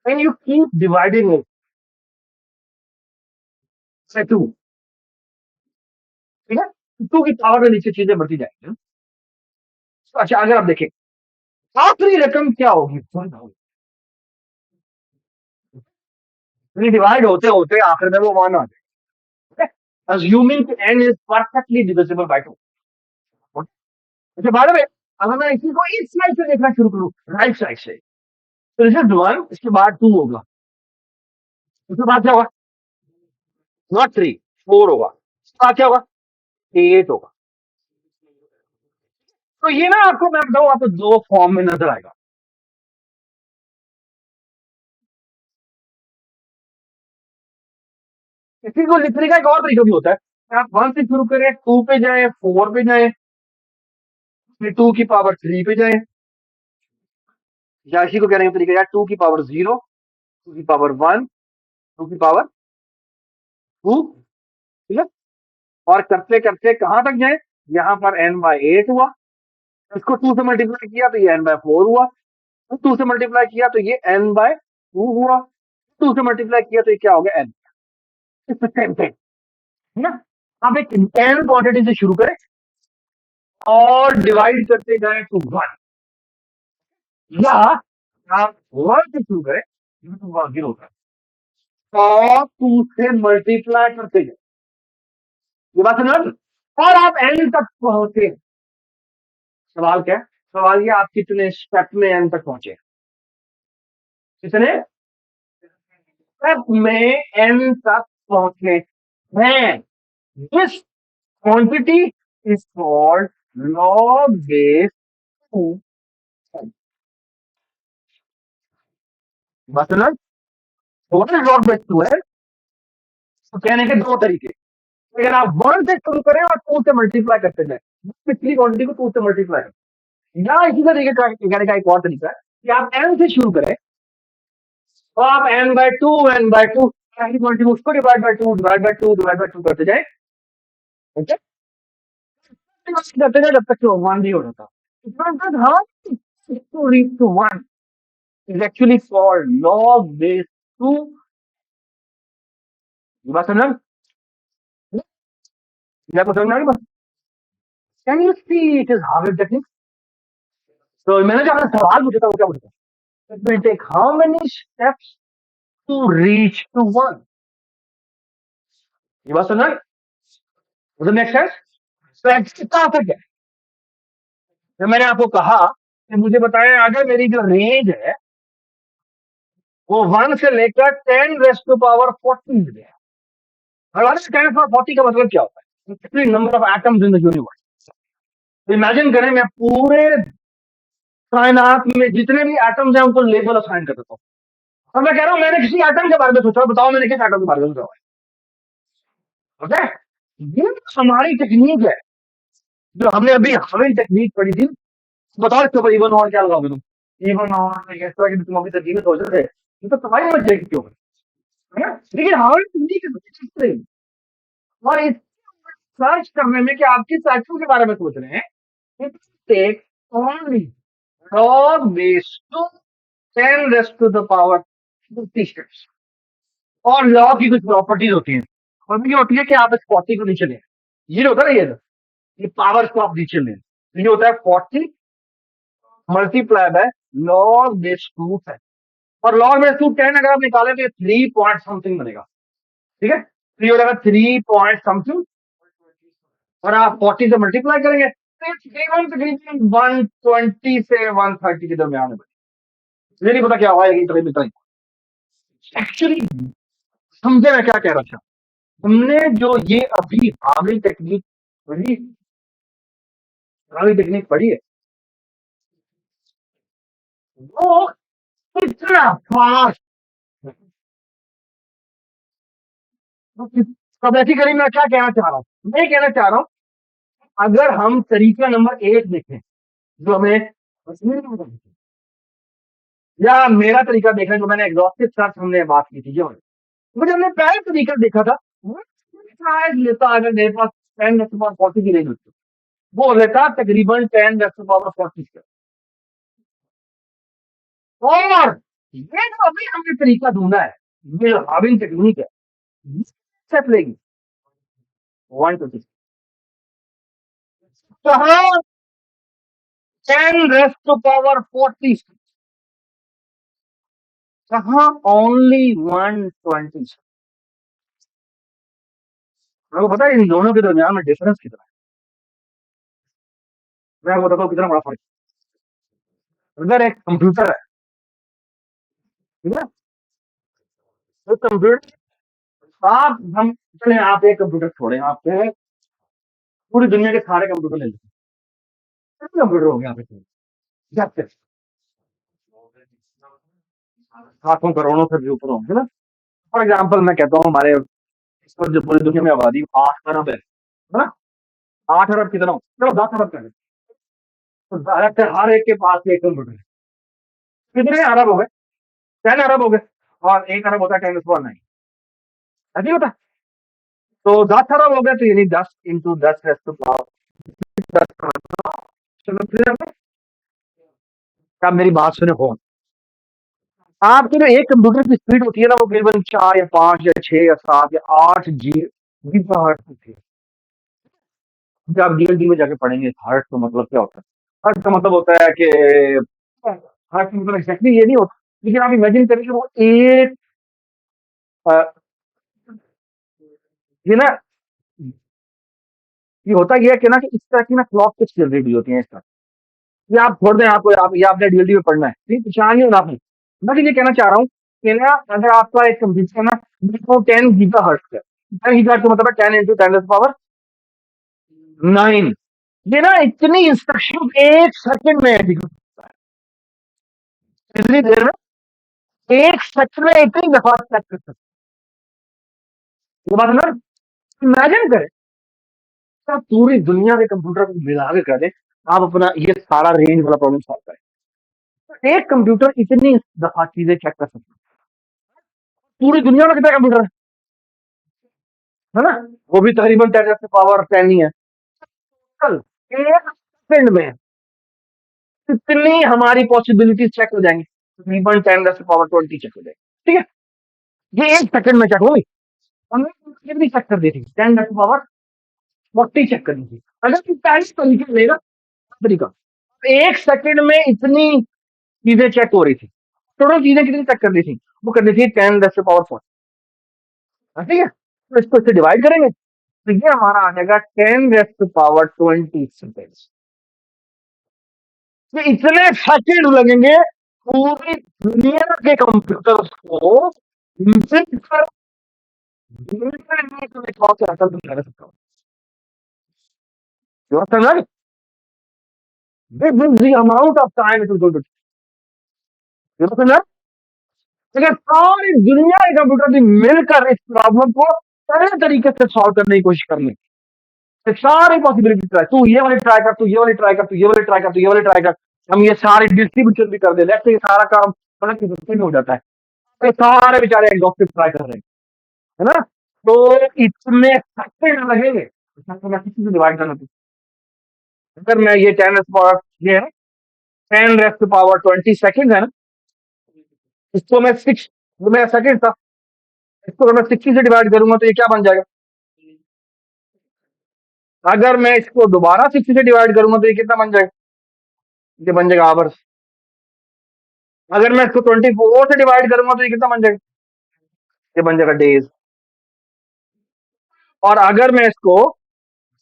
and you keep dividing it by 2, ठीक है। 2 की पावर में नीचे चीजें बढ़ती जाएंगी। तो अच्छा, अगर आप देखें आखिरी रकम क्या होगी, डिवाइड होते होते आखिर में वो 1 आ जाए, assuming n is perfectly divisible by 2। अच्छा, बाद में अगर मैं इसी को इस साइड से देखना शुरू करूं, राइट साइड से, तो दिस इज 1, इसके बाद 2 होगा, उसके बाद क्या होगा, नॉट 3, 4 होगा, उसके बाद क्या होगा, 8 होगा। तो ये ना आपको मैं बताऊं, आपको 2 फॉर्म में नजर आएगा। इसी को लिखने का एक और तरीका भी होता है, आप 1 से शुरू करें, 2 पे जाए, 4 पे जाए, फिर 2 की पावर 3 पे जाए, या इसी को कहने का तरीका यार 2 की पावर 0, 2 की पावर 1, 2 की पावर 2, ठीक है। और करते करते कहां तक जाए, यहां पर n/8 हुआ, इसको 2 से मल्टीप्लाई किया तो ये n/4 हुआ, 2 से मल्टीप्लाई किया तो ये n/2 हुआ, 2 से मल्टीप्लाई किया तो ये क्या हो गया, n। सेम थिंग है ना। आप एक n क्वांटिटी से शुरू करें और डिवाइड करते जाए टू 1, या आप 1 से शुरू करें, 0 होता है, और 2 से मल्टीप्लाई करते जाए, ये बात समझ, और आप n तक पहुंचे। सवाल क्या है, सवाल ये आप कितने स्टेप में n तक पहुंचे, कितने स्टेप में n तक पहुंचे हैं। This quantity is called log base 2। बात समझ, व्हाट इज लॉग बेस 2 है, तो कहने के 2 तरीके, अगर आप 1 से शुरू करें और 2 से मल्टीप्लाई करते जाए, पिछली क्वांटिटी को 2 से मल्टीप्लाई करें, या इसी तरीके का कहने का एक और तरीका है कि आप n से शुरू करें तो आप n/2 n/2 पहली क्वांटिटी को उसको divide by 2 divide by 2 divide by 2 करते जाए, ओके, करते जाए जब तक कि 1 भी हो जाता। how to reach to 1 is actually called log base 2। ये बात समझ, ये आपको समझ में आ गई बात, can you see it is hard technique. तो मैंने जो आपने सवाल पूछा था वो क्या पूछा था, it will take how many steps to reach to 1। ये बात समझ, does it make sense? तो कितना तक है, तो मैंने आपको कहा कि मुझे बताएं अगर मेरी जो रेंज है वो 1 से लेकर 10⁻40 है, और 10⁻40 का मतलब क्या होता है, number of atoms in the universe. तो इमेजिन करें मैं पूरे कायनात में जितने भी एटम्स हैं उनको लेबल असाइन कर देता हूँ, और मैं कह रहा हूँ मैंने किसी एटम के बारे में सोचा, बताओ मैंने किस एटम के बारे में सोचा है, ओके। ये हमारी टेक्निक है जो हमने अभी हमें टेक्निक पढ़ी थी। बताओ इसके ऊपर इवन और क्या लगाओगे तुम, इवन और इस तरह की तुम अभी तक सोच रहे थे, ये तो तुम्हारी मत जाएगी क्यों, है ना? लेकिन हमारी टेक्निक है, और इस सर्च करने में कि आप किस एटम के बारे में सोच रहे हैं, it takes only log base to 10⁻50 steps। और लॉ की कुछ प्रॉपर्टीज होती हैं, और ये होती है कि आप इस 40 को नीचे लें, ये होता है ना, ये पावर को आप नीचे लें, ये होता है 40 मल्टीप्लाई बाय लॉग बेस 2 10, और लॉग बेस 2 10 अगर आप निकालें तो 3 पॉइंट समथिंग बनेगा, ठीक है, तो ये हो जाएगा 3 पॉइंट समथिंग, और आप 40 से मल्टीप्लाई करेंगे तो तकरीबन 120 से 130 के दरमियान में, मुझे नहीं पता क्या होगा एक्चुअली। समझे मैं क्या कह रहा था, हमने जो ये अभी हावी टेक्निक पढ़ी, हावी टेक्निक पढ़ी है, वो कितना फास्ट, अब ऐसी करी मैं क्या कहना चाह रहा हूँ, मैं कहना चाह रहा हूं, अगर हम तरीका नंबर 1 देखें जो हमें या मेरा तरीका देखा जो मैंने एग्जॉस्टिव सर्च हमने बात की थी, जो मुझे हमने पहला तरीका देखा था, वो शायद लेता अगर मेरे पास 10 की रेंज होती, वो लेता तकरीबन 10 और ये जो अभी हमने तरीका ढूंढा है, ये हाविंग टेक्निक है, स्टेप लेगी 1 कहाँ 10 कहाँ ओनली 120। आपको पता है इन दोनों के दरमियान में डिफरेंस कितना है? मैं आपको बताता हूँ कितना बड़ा फर्क है। अगर एक कंप्यूटर है, ठीक है, तो कंप्यूटर आप हम चले आप एक कंप्यूटर छोड़े, आपके पूरी दुनिया के सारे कंप्यूटर ले लेते हैं, कितने कंप्यूटर हो गए यहाँ पे? जाते लाखों करोड़ों से भी ऊपर होंगे ना। फॉर एग्जाम्पल मैं कहता हूँ हमारे इस पर जो पूरी दुनिया में आबादी 8 अरब है ना? 8 अरब कितना हो? चलो 10 अरब कर लेते हैं। तो ज्यादातर हर एक के पास एक कंप्यूटर है। कितने अरब हो गए? 10 अरब हो गए। और 1 अरब होता है 10⁻⁹ ऐसे ही होता है। तो 10 अरब हो गए, तो यानी 10 × 10⁻⁴ चलो फिर आप मेरी बात सुने हो, आपके जो एक कंप्यूटर की स्पीड होती है ना, वो करीबन 4 या 5 या 6 या 7 या 8 गीगाहर्ट्ज होती है। जब आप डीएलडी में जाके पढ़ेंगे हर्ट्ज का मतलब क्या होता है, हर्ट्ज का मतलब होता है कि हर्ट्ज का मतलब एग्जैक्टली ये नहीं होता, लेकिन आप इमेजिन करें कि वो एक अ, ये ना ये होता ये है कि ना कि इस तरह की ना क्लॉक कुछ चल रही होती है इस तरह। ये आप छोड़ दें, आपको आप ये आपने डीएलडी में पढ़ना है, ठीक, परेशान नहीं होना आपने। मैं तो ये कहना चाह रहा हूँ कि ना अगर आपका एक कंप्यूटर है ना, वो 10 गीगाहर्ट्ज का, 10 गीगाहर्ट्ज का मतलब 10 × 10⁻⁹ ये ना इतनी इंस्ट्रक्शन एक सेकंड में एग्जीक्यूट होता है, इतनी देर में एक सेकंड में इतनी दफा चेक कर सकते हैं। ये बात है ना, इमेजिन करें तो आप पूरी दुनिया के कंप्यूटर को मिला के कर दें, आप अपना ये सारा रेंज वाला प्रॉब्लम सॉल्व करें। तो एक कंप्यूटर इतनी दफा चीजें चेक कर सकता है। पूरी दुनिया में कितना कंप्यूटर है ना? वो भी तकरीबन 10⁻10 ही है। कल एक सेकंड में कितनी हमारी पॉसिबिलिटी चेक हो जाएंगी, तकरीबन 10⁻20 चेक हो जाएगी, ठीक है? ये एक सेकंड में चेक होगी। हमने कितनी चेक कर दी थी? 10⁻40 चेक करनी थी। अगर तू पहले तरीका लेगा, तरीका एक सेकंड में इतनी चीजें चेक हो रही थी। टोटल चीजें कितनी चेक कर दी थी? वो कर दी थी 10⁻4, ठीक है? तो इसको इससे डिवाइड करेंगे, तो ये हमारा आ जाएगा 10⁻20 सेकेंड्स। तो इतने सेकंड लगेंगे पूरी दुनिया के कंप्यूटर्स को मिलकर हासिल कर सकता हूँ। You understand? This is the amount of time it is going to take. You understand? लेकिन सारी दुनिया के कंप्यूटर भी मिलकर इस प्रॉब्लम को सरल तरीके से सॉल्व करने की कोशिश करनी, तो सारी पॉसिबिलिटी ट्राई, तू ये वाली ट्राई कर, तू ये वाली ट्राई कर, तू ये वाली ट्राई कर, तू ये वाली ट्राई कर। हम ये सारे डिस्ट्रीब्यूशन भी कर दे, लेट्स ये सारा काम मतलब कि में हो जाता है, तो सारे बेचारे एग्जॉस्टिव ट्राई कर रहे हैं, है ना? तो इतने सेकंड लगेंगे, तो मैं किसी से डिवाइड करना, अगर मैं ये 10 ये है 10⁻20 सेकंड है ना, इसको मैं 6, वो मेरा सेकंड था, इसको अगर मैं 60 से डिवाइड करूंगा तो ये क्या बन जाएगा? अगर मैं इसको दोबारा 60 से डिवाइड करूंगा तो ये कितना बन जाएगा? ये बन जाएगा आवर्स। अगर मैं इसको 24 से डिवाइड करूंगा तो ये कितना बन जाएगा? ये बन जाएगा डेज। और अगर मैं इसको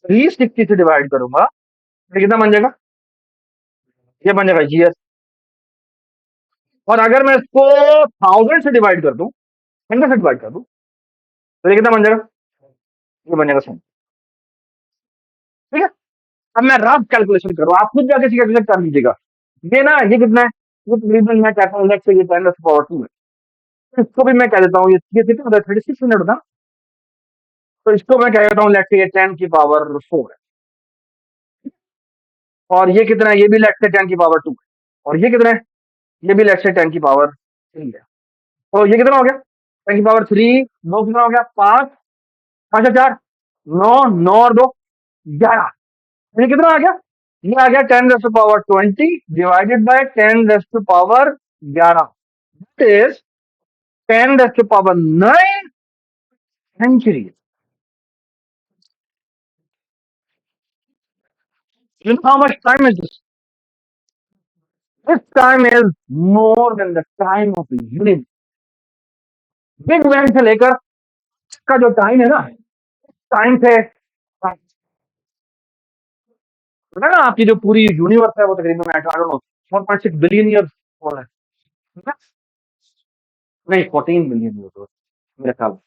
360 से डिवाइड करूंगा तो ये कितना बन जाएगा? ये बन जाएगा ईयर। और अगर मैं इसको 1000 से डिवाइड कर दूं, 100 से डिवाइड कर दूं, तो ये कितना बन जाएगा? ये बन जाएगा 100, ठीक है? अब मैं रफ कैलकुलेशन करूँ, आप खुद जाके कैलकुलेट कर लीजिएगा। ये ना ये कितना है? ये तकरीबन मैं कहता हूँ लेट्स से ये 10⁻²है, इसको भी मैं कह देता हूँ, ये कितना होता है? 36 मिनट होता है। तो इसको मैं कह देता हूँ लेट्स से 10 की पावर 4 है, और ये कितना है, ये भी लेट्स से 10 की पावर 2 है, और ये कितना है, ये भी लेट्स से 10 की पावर 3 है। तो ये कितना हो गया, 10 की पावर 3, नौ कितना हो गया, 5, 5 या 4, 9, 9 और 2, 11। ये कितना आ गया, ये आ गया 10 raise to power 20 divided by 10 raise to power 11, that is 10 raise to power 9 centuries. You know how much time is this? This time is more than the time of the universe. Big bang से लेकर का जो टाइम है ना, टाइम से पता है ना, आपकी जो पूरी यूनिवर्स है वो तकरीबन I don't know 4.6 billion years हो रहा है, ठीक है? नहीं 14 बिलियन ईयर्स मेरे ख्याल में।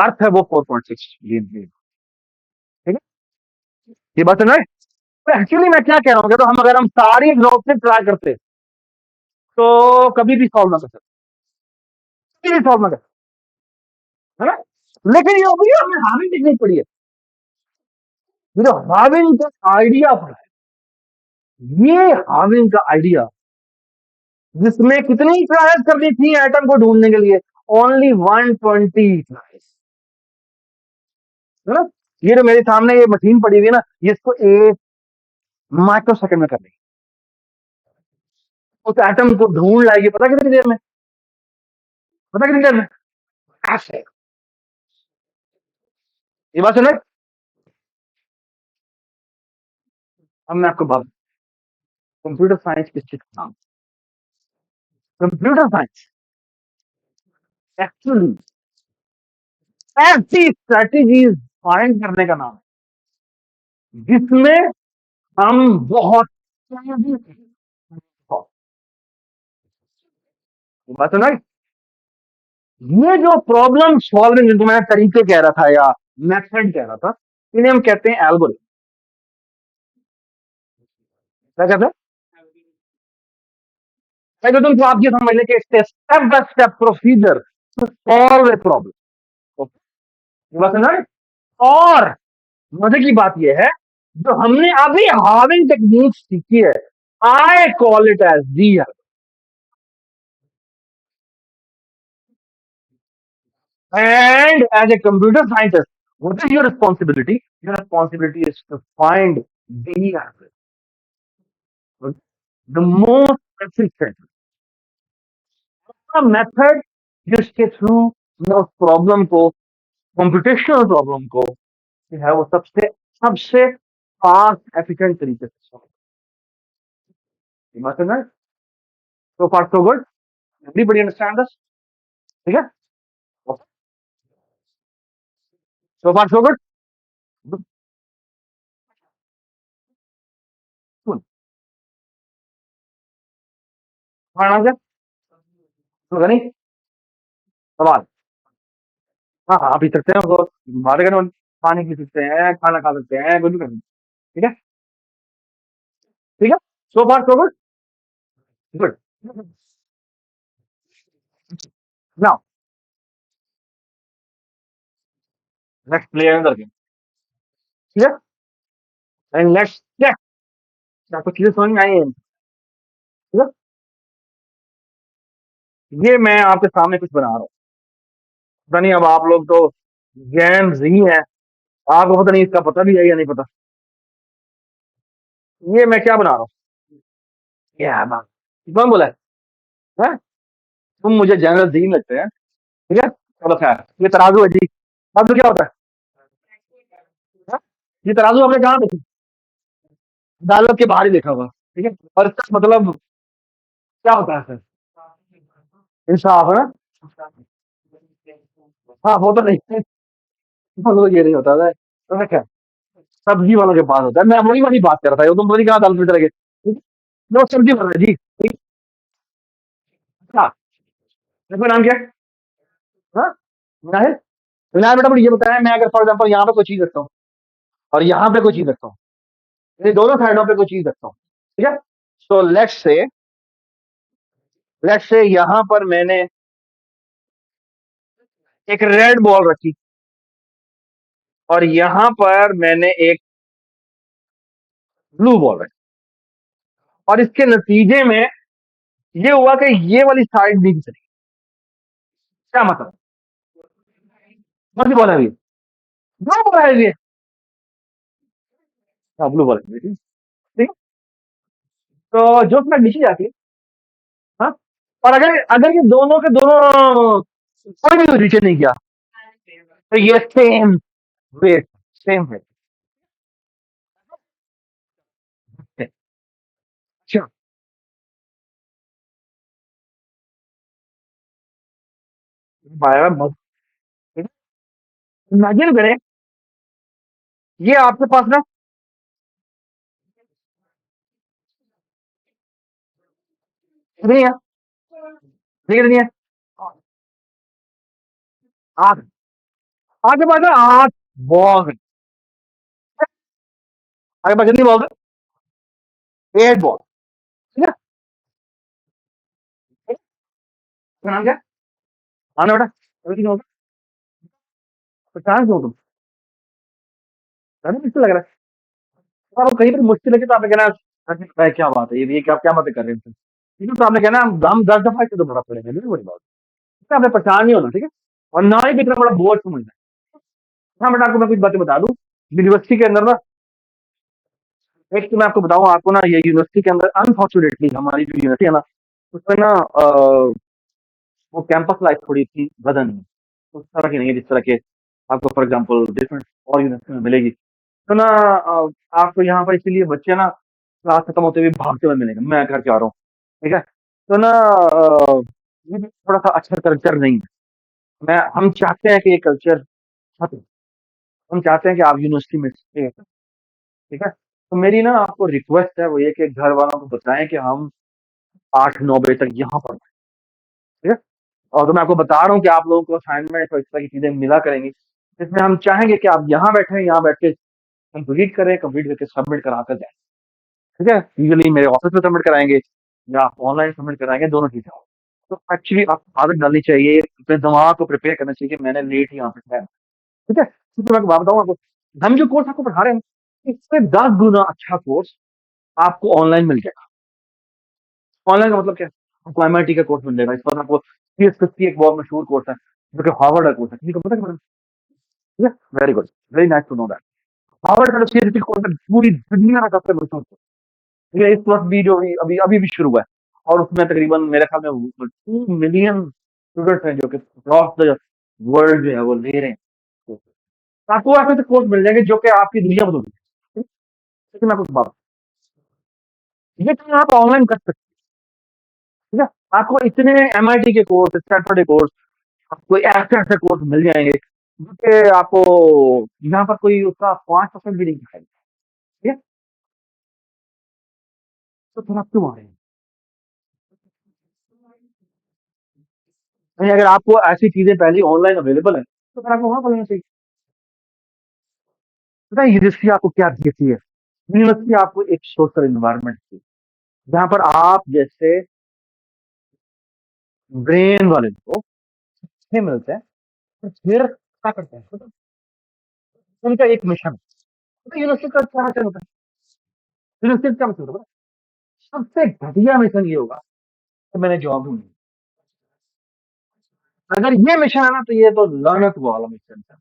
अर्थ है वो 4.6 बिलियन ईयर, ठीक है? ये बात है ना। तो एक्चुअली मैं क्या कह रहा हूँ, तो हम अगर हम सारी एग्जॉस्टिव ट्राई करते तो कभी भी सॉल्व ना कर सकते, कभी भी सॉल्व ना कर सकते, है ना? लेकिन ये भी हमने हाविंग टेक्निक पढ़ी है, ये जो हाविंग का आइडिया पढ़ा है, ये हाविंग का आइडिया जिसमें कितनी ट्रायल्स करनी थी एटम को ढूंढने के लिए, ओनली 120 ट्रायल्स, है ना? ये जो मेरे सामने ये मशीन पड़ी हुई है ना, ये इसको 1 माइक्रो सेकंड में करनी है, उस एटम को ढूंढ लाएगी, पता कितनी देर में, पता कितनी देर में, ऐसे। ये बात सुने, अब मैं आपको बात, कंप्यूटर साइंस किस चीज का नाम, कंप्यूटर साइंस एक्चुअली ऐसी स्ट्रेटेजीज फाइंड करने का नाम है जिसमें हम बहुत तेजी से, ये बात सुना, ये जो प्रॉब्लम सॉल्विंग जिनको मैंने तरीके कह रहा था या मेथड कह रहा था, इन्हें हम कहते हैं एल्गोरिथम। क्या कहते हैं, एल्गोरिथम को आप ये समझ लें कि step by step procedure to solve a problem, okay? ये बात समझ आए? और मजे की बात यह है, जो हमने अभी हाविंग टेक्निक सीखी है, I call it as D. And as a computer scientist, what is your responsibility? Your responsibility is to find the answer, the most efficient method जिसके थ्रू मैं उस प्रॉब्लम को, कंप्यूटेशनल प्रॉब्लम को जो है वो सबसे सबसे फास्ट एफिशिएंट तरीके से solve करना है। So far so good, everybody understand this, ठीक है? So far so good, good. खाना क्या, तो नहीं सवाल, हाँ हाँ पी सकते हैं उसको, हमारे घर में पानी पी सकते हैं, खाना खा सकते हैं, कुछ भी कर सकते हैं, ठीक है, ठीक है? So far so good, good. Now let's play another game, ठीक है? एंड लेट्स चेक आपको चीजें समझ में आई हैं, ठीक है? ये मैं आपके सामने कुछ बना रहा हूँ, पता नहीं अब आप लोग तो जैन जी हैं, आपको पता नहीं इसका पता भी है या नहीं पता, ये मैं क्या बना रहा हूँ, क्या बात, कौन बोला है? हैं? तुम मुझे जनरल जी लगते हैं, ठीक है? चलो खैर, ये तराजू है जी, तराजू क्या होता है? हैं? ये तराजू आपने कहाँ देखी, अदालत के बाहर ही देखा होगा, ठीक है? और इसका मतलब क्या होता है सर, इंसाफ है ना, हाँ वो तो नहीं, वो तो ये नहीं होता है, तो मैं क्या, सब्जी वालों के पास होता है, मैं वही वाली बात कर रहा था, ये तुम बोली कहाँ अदालत में चले गए, ठीक है? वो सब्जी वाला है जी, ठीक है? अच्छा, आपका नाम क्या है? हाँ, विनायक, विनायक बेटा मुझे ये बताया, मैं अगर फॉर एग्जाम्पल यहाँ पे कोई चीज रखता हूँ और यहाँ पे कोई चीज रखता हूँ, ये दोनों साइडों पे कोई चीज रखता हूँ, ठीक है? सो लेट्स से यहाँ पर मैंने एक रेड बॉल रखी, और यहां पर मैंने एक ब्लू बॉल रखी, और इसके नतीजे में ये हुआ कि ये वाली साइड नहीं चली। क्या मतलब? कौन सी बॉल है ये? ब्लू बॉल है ये। हाँ, ब्लू बॉल है, ठीक है। तो जो फ्लैग नीचे जाती है, हाँ, और अगर अगर ये दोनों के दोनों कोई भी नीचे नहीं गया, तो ये सेम वेट, सेम वेट। अच्छा, पाएगा बहुत। इमेजिन करें, ये आपके पास ना, नहीं है, ठीक है, नहीं है, आठ, आपके पास ना आठ बॉल है, आपके पास कितनी बॉल है? एट बॉल, ठीक है। इसका नाम क्या है? आना बेटा, अभी कितनी होगा? 50 हो तुम, अरे मुझसे लग रहा है। तो आपको कहीं पर मुश्किल लगे तो आपने कहना, "अरे भाई, क्या बात है, ये क्या क्या बातें कर रहे हैं तुम?" ठीक है, तो आपने कहना, हम 10 दफा इससे तो बड़ा पड़ेगा, नहीं बड़ी बात। इससे आपने परेशान नहीं होना, ठीक है, और ना ही कितना बड़ा बोझ समझना है। हाँ बेटा, आपको मैं कुछ बातें बता दूं। यूनिवर्सिटी के अंदर ना, एक तो मैं आपको बताऊं, आपको ना ये यूनिवर्सिटी के अंदर अनफॉर्चुनेटली हमारी जो यूनिवर्सिटी है ना, उसमें ना वो कैंपस लाइफ थोड़ी सी बदल है, उस तरह की नहीं है जिस तरह के आपको फॉर एग्जांपल डिफरेंट और यूनिवर्सिटी में मिलेगी। तो ना आपको यहाँ पर इसीलिए बच्चे ना क्लास खत्म होते हुए भागते हुए मिलेंगे, मैं घर जा रहा हूँ, ठीक है। तो ना ये भी थोड़ा सा अच्छा कल्चर नहीं है। मैं हम चाहते हैं कि ये कल्चर खत्म, हम चाहते हैं कि आप यूनिवर्सिटी में stay करें, ठीक है। तो मेरी ना आपको रिक्वेस्ट है, वो ये कि घर वालों को बताएं कि हम 8-9 बजे तक यहाँ पर, ठीक है। और तो मैं आपको बता रहा हूँ कि आप लोगों को असाइनमेंट और इस तरह की चीजें मिला करेंगी, जिसमें हम चाहेंगे कि आप यहाँ बैठे, यहाँ बैठ के कंप्लीट करें, कंप्लीट करके सबमिट करा कर जाए, ठीक है। यूजुअली मेरे ऑफिस में सबमिट कराएंगे या आप ऑनलाइन सबमिट कराएंगे, दोनों चीजें हो। तो एक्चुअली आपको आदत डालनी चाहिए, अपने दिमाग को प्रिपेयर करना चाहिए कि मैंने लेट यहाँ पे है, ठीक है। क्योंकि मैं आपको बात बताऊँ, आपको हम जो कोर्स आपको पढ़ा रहे हैं, इससे 10 गुना अच्छा कोर्स आपको ऑनलाइन मिल जाएगा। ऑनलाइन का मतलब क्या है? आपको एमआईटी का कोर्स मिल जाएगा, इस पर आपको CS50 एक बहुत मशहूर कोर्स है, जो कि हार्वर्ड का कोर्स है, किसी को पता है? ठीक है, very good, very nice to know that. Harvard का जो CS50 कोर्स है, पूरी दुनिया का सबसे मशहूर कोर्स है। ये इस वक्त भी जो अभी अभी भी शुरू हुआ है, और उसमें तकरीबन मेरे ख्याल में 2 मिलियन स्टूडेंट्स हैं जो कि अक्रॉस द वर्ल्ड जो है वो ले रहे हैं। तो आपको ऐसे कोर्स मिल जाएंगे जो कि आपकी दुनिया बदल देंगे। लेकिन मैं आपको बात, ये तो आप ऑनलाइन कर सकते हैं, ठीक है। आपको इतने एमआईटी के कोर्स, स्टैनफोर्ड के कोर्स, आपको ऐसे ऐसे कोर्स मिल जाएंगे जो कि आपको यहाँ पर कोई उसका 5% भी नहीं दिखाएगा, ठीक है। तो फिर आप क्यों आ रहे हैं? नहीं, अगर आपको ऐसी चीजें पहले ऑनलाइन अवेलेबल है, तो फिर आपको वहां पर लेना चाहिए। पता है यूनिवर्सिटी आपको क्या देती है? यूनिवर्सिटी आपको एक सोशल एनवायरनमेंट देती है, जहाँ पर आप जैसे ब्रेन वाले लोग से मिलते हैं, तो फिर क्या करते हैं, तो उनका एक मिशन है। तो यूनिवर्सिटी का क्या मिशन होता है? यूनिवर्सिटी का क्या मिशन होता है? सबसे घटिया मिशन ये होगा कि मैंने जॉब ढूंढी। अगर ये मिशन है ना, तो ये तो लानत वाला मिशन है।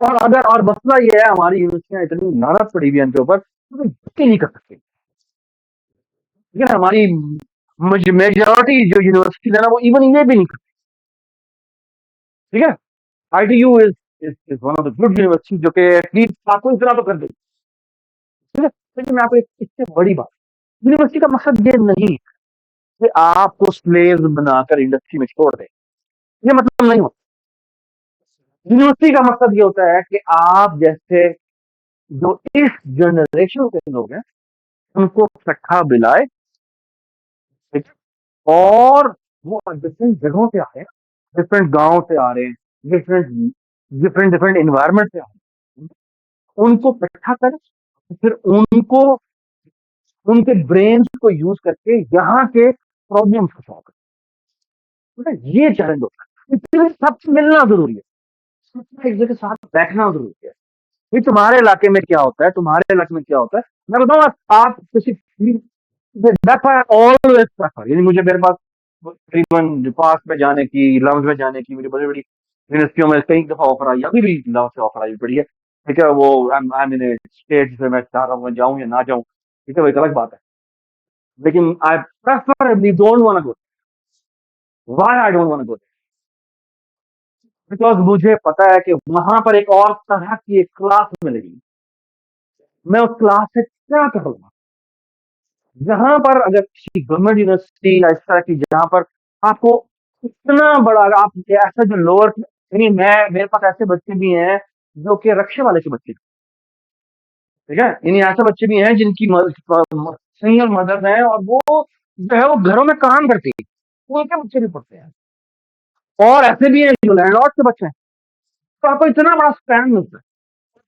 और अगर और मसला ये है, हमारी यूनिवर्सिटियां इतनी लानत पड़ी हुई है इनके ऊपर, तो कोई भर्ती नहीं कर सकते। लेकिन हमारी मेजोरिटी जो यूनिवर्सिटी है ना, वो इवन ये भी नहीं करती, ठीक है। ITU is one of the good university जो कि एटलीस्ट आपको इतना तो कर दे, ठीक है। लेकिन मैं आपको इससे बड़ी बात, यूनिवर्सिटी का मकसद ये नहीं कि आपको स्लेव्स बनाकर इंडस्ट्री में छोड़ दे, ये मतलब नहीं होता। यूनिवर्सिटी का मकसद ये होता है कि आप जैसे जो इस जनरेशन के लोग हैं, उनको इकट्ठा बिलाए, ठीक है? और वो डिफरेंट जगहों से आ रहे हैं, डिफरेंट गांव से आ रहे हैं, डिफरेंट डिफरेंट डिफरेंट इन्वायरमेंट से आ रहे हैं, उनको इकट्ठा करें, फिर उनको उनके ब्रेन को यूज करके यहाँ के प्रॉब्लम्स को सॉल्व करें। ये चैलेंज होता है, इसलिए सबसे मिलना जरूरी है। एक दूसरे के साथ बैठना जरूरी है। ये तुम्हारे इलाके में क्या होता है, तुम्हारे इलाके में क्या होता है, मैं बताऊँ आप किसी that's why I always prefer, यानी मुझे मेरे पास तकरीबन पार्क में जाने की, लाउंज में जाने की, मुझे बड़ी-बड़ी यूनिवर्सिटियों में कई दफ़ा ऑफर आई, अभी भी लाउंज से ऑफर आई पड़ी है। ठीक है? वो I am in A state जिसमें मैं चाह रहा हूँ मैं जाऊँ या ना जाऊँ, ठीक है? वो एक अलग बात है। लेकिन I preferably don't wanna go, why I don't wanna go, because मुझे पता है कि वहाँ पर एक और तरह की एक क्लास मिलेगी। मैं उस क्लास से क्या करूँगा? जहाँ पर अगर किसी गवर्नमेंट यूनिवर्सिटी या इस तरह की जहाँ पर आपको इतना बड़ा आप ऐसा जो लोअर, यानी मैं मेरे पास ऐसे बच्चे भी हैं जो कि रक्षा वाले के बच्चे, ठीक है, यानी ऐसे बच्चे भी हैं जिनकी सिंगल मदर है और वो जो है वो घरों में काम करती है, उनके बच्चे भी पढ़ते हैं, और ऐसे भी हैं जो लैंडलॉर्ड के बच्चे हैं। तो आपको इतना बड़ा स्पैन मिलता है,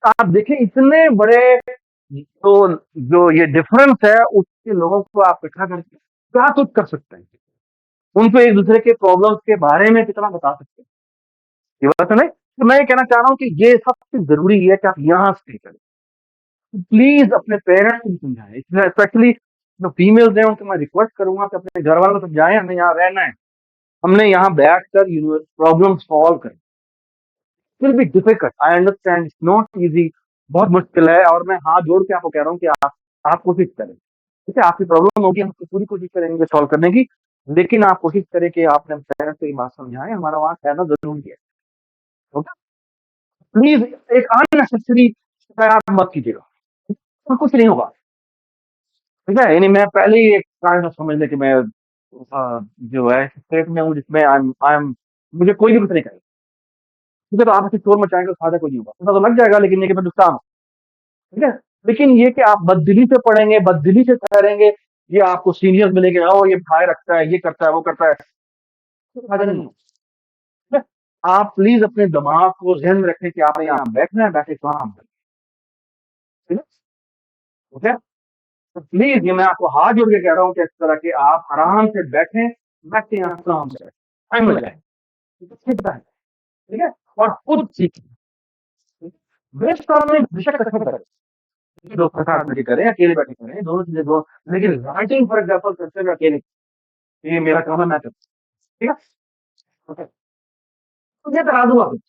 आप देखें इतने बड़े जो जो ये डिफरेंस है उसके लोगों को आप इकट्ठा करके क्या कुछ कर सकते हैं, उनको एक दूसरे के प्रॉब्लम्स के बारे में कितना बता सकते हैं, ये बात है नहीं। तो मैं ये कहना चाह रहा हूँ कि ये सबसे जरूरी है कि आप यहाँ स्टे करें, प्लीज अपने पेरेंट्स को भी समझाएं, स्पेशली जो फीमेल्स हैं उनको मैं रिक्वेस्ट करूंगा कि अपने घर वालों को समझाएं हमें यहाँ रहना है, हमने यहाँ बैठ कर प्रॉब्लम सॉल्व करें। Will be difficult, I understand, it's not easy, बहुत मुश्किल है, और मैं हाथ जोड़ के आपको कह रहा हूँ कि आप कोशिश करें, ठीक है, आपकी प्रॉब्लम होगी, हम तो पूरी कोशिश करेंगे सॉल्व करने की, लेकिन आप कोशिश करें कि आपने पेरेंट्स को ये बात समझाएं हमारा वहाँ रहना जरूरी है, ओके। प्लीज एक अननेसेसरी आप मत कीजिएगा, तो कुछ नहीं होगा, ठीक है, यानी मैं पहले ही एक कारण समझ ले कि मैं जो है स्टेट में हूँ जिसमें आई एम मुझे कोई भी कुछ नहीं करेगा, ठीक है, तो आप ऐसे शोर मचाएंगे तो फायदा कोई नहीं होगा, पता तो लग जाएगा लेकिन ये कि मैं नुकसान हो, ठीक है। लेकिन ये कि आप बददिली से पढ़ेंगे, बददिली से ठहरेंगे, ये आपको सीनियर्स मिलेंगे, ओ ये भाई रखता है, ये करता है, वो करता है, तो फायदा नहीं है, ठीक है? आप प्लीज अपने दिमाग को ज़हन में रखें कि आपने यहाँ बैठना है, बैठे काम करें, ठीक है, ओके। तो प्लीज ये मैं आपको हाथ जोड़ के कह रहा हूँ कि इस तरह के आप आराम से बैठें, बैठ के यहाँ काम करें, टाइम लगाए, ठीक है, और खुद सीखें, बेस्ट काम में बेशक कसरत करें, दोस्तों के साथ मिलके करें, अकेले बैठे करें, दोनों चीजें दो, लेकिन राइटिंग फॉर एग्जाम्पल करते हुए अकेले, ये मेरा काम है, मैं करता हूँ, ठीक है, ओके। तो ये करा दूंगा कुछ,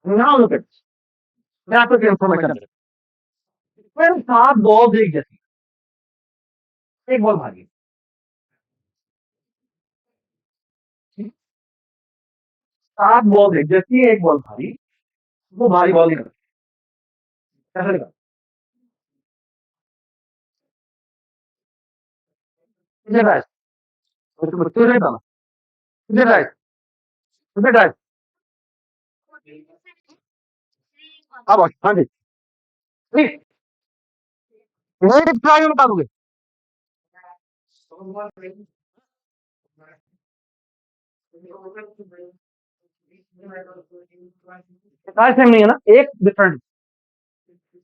नाउ लुक एट, मैं आपको इन्फॉर्मेशन दे, फिर 7 बॉल्स एक जैसी, एक बॉल भागी, 7 बॉल्स एक जैसी, एक बॉल भारी, वो भारी बॉल नहीं, कैसे लगा, कितने ड्राइव, कितने डाला, कितने ड्राइव, कितने ड्राइव, हाँ बॉस, हाँ जी, ठीक, एक ड्राइव में बता दोगे, सेम नहीं है ना, एक डिफरेंट,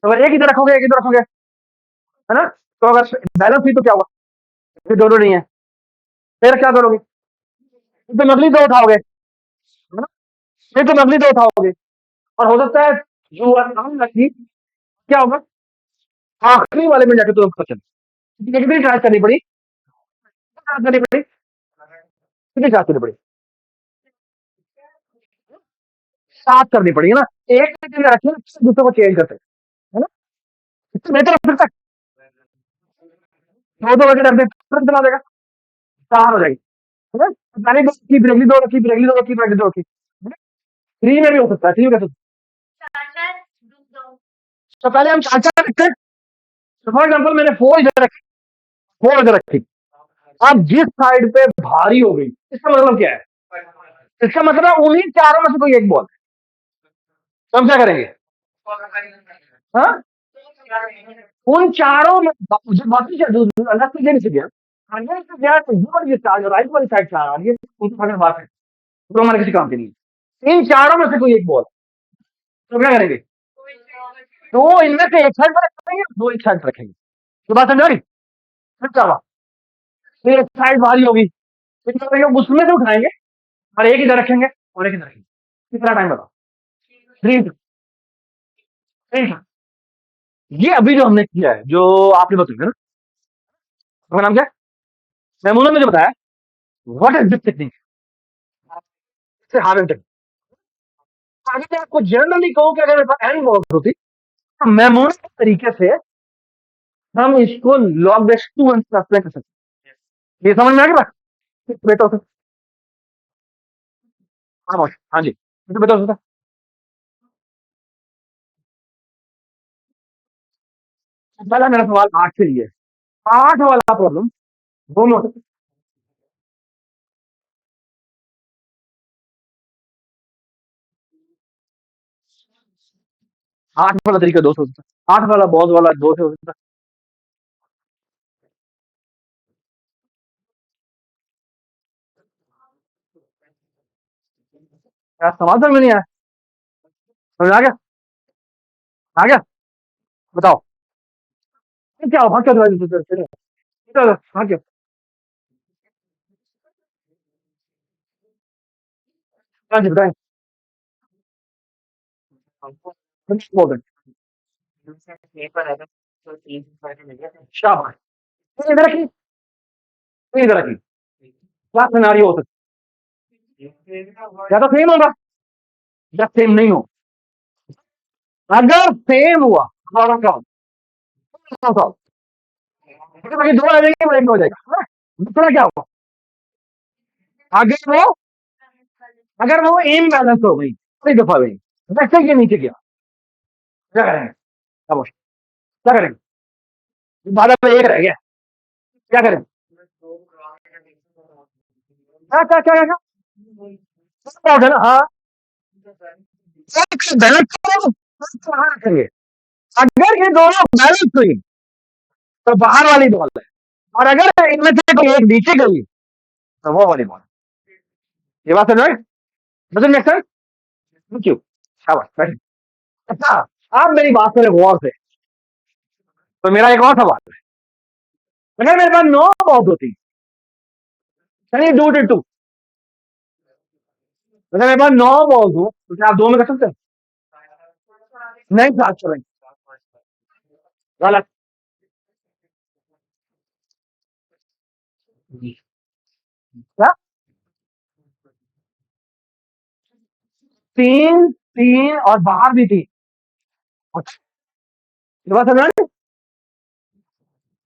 तो अगर एक इधर रखोगे, एक इधर रखोगे, है ना, तो अगर बैलेंस हुई तो क्या होगा, फिर दोनों नहीं है, फिर क्या करोगे, फिर तुम अगली दो उठाओगे, है ना, फिर तुम अगली दो उठाओगे, और हो सकता है जो लकी क्या होगा, आखिरी वाले में जाके तुरंत पता चले, कितनी ट्राई करनी पड़ी, करनी पड़ी, कितनी ट्राई करनी पड़ी, 7 करनी पड़ी, है ना, एक रखें दूसरे को चेंज करते, है ना, इससे बेहतर फिर तक 2 बजे रख दे, तुरंत चला देगा, 4 हो जाएगी, है ना, पहले की अगली दो रखी, फिर अगली दो रखी, फिर अगली दो रखी, 3 में भी हो सकता है, 3 में कैसे, तो पहले हम 4 रखते हैं, तो फॉर एग्जाम्पल मैंने 4 इधर रखी, 4 इधर रखी, अब जिस साइड पे भारी हो गई, इसका मतलब क्या है, इसका मतलब उन्हीं चारों में से कोई एक बॉल, तो हम क्या करेंगे, हाँ, उन चारों में जो बाकी अलग से गेम से गया, अंदर से गया तो ये वाली चार राइट वाली साइड चार आ रही है, उनकी अगर बात है तो हमारे किसी काम की नहीं है, इन चारों में से कोई एक बॉल, तो क्या करेंगे, तो इनमें से एक साइड पर रखेंगे, दो एक साइड पर रखेंगे, तो बात समझ आ रही, फिर क्या हुआ, फिर एक साइड भारी होगी, फिर क्या करेंगे, उसमें से उठाएंगे और एक इधर रखेंगे और एक इधर रखेंगे, कितना टाइम बताओ, 3 3 ये अभी जो हमने किया है, जो आपने बताया ना, आपका नाम क्या है? मैमूना ने मुझे बताया, व्हाट इज दिस टेक्निक से हार्ड टेक्निक। अगर मैं आपको जनरली कहूं कि अगर मेरे पास एन बॉल्स होती तो मैमूना के तरीके से हम इसको लॉग बेस 2 कर सकते हैं। ये समझ में आ गया? बेटा हो सकता। हाँ बॉस, हाँ जी, तो बेटा हो सकता। पहला मेरा सवाल 8 से लिए, 8 वाला प्रॉब्लम दोनों, 8 वाला तरीका 2 से हो सकता है, 8 वाला बॉस वाला 2 से हो सकता है। यार सवाल समझ में नहीं आया, समझ आ गया? आ गया? बताओ क्या हो, भाग क्या, हाँ क्या, हाँ जी बताएं। बोल रहे शाबाश, ये इधर रखी, ये इधर रखी, क्या सिनारियो हो सकता है? या तो सेम होगा या सेम नहीं हो। अगर सेम हुआ तो क्या होगा? बाकी दो आ जाएंगे, वो एक में हो जाएगा, हाँ? दूसरा क्या होगा? अगर वो अगर वो एम बैलेंस हो गई, कोई दफा गई, वैसे के नीचे गया, क्या करेंगे? अब क्या करेंगे? बारह में एक रह गया, क्या करेंगे? हाँ क्या क्या क्या क्या होगा ना, हाँ, एक से बैलेंस करो तो हाँ रखेंगे। अगर ये दोनों बैलेंस हुई तो बाहर वाली बॉल है, और अगर इनमें से कोई एक नीचे गई तो वो वाली बॉल। ये बात समझ में? Doesn't make sense? Thank you, शाबाश बैठे। अच्छा, आप मेरी बात करें गौर से, तो मेरा एक और सवाल है, अगर मेरे पास 9 बॉल्स होती, can you do it too? अगर मेरे पास 9 बॉल्स हो तो क्या आप दो में कर सकते हैं? नहीं साथ करेंगे, गलत। क्या? 3 3 और बाहर भी 3? अच्छा, ये बात समझ में?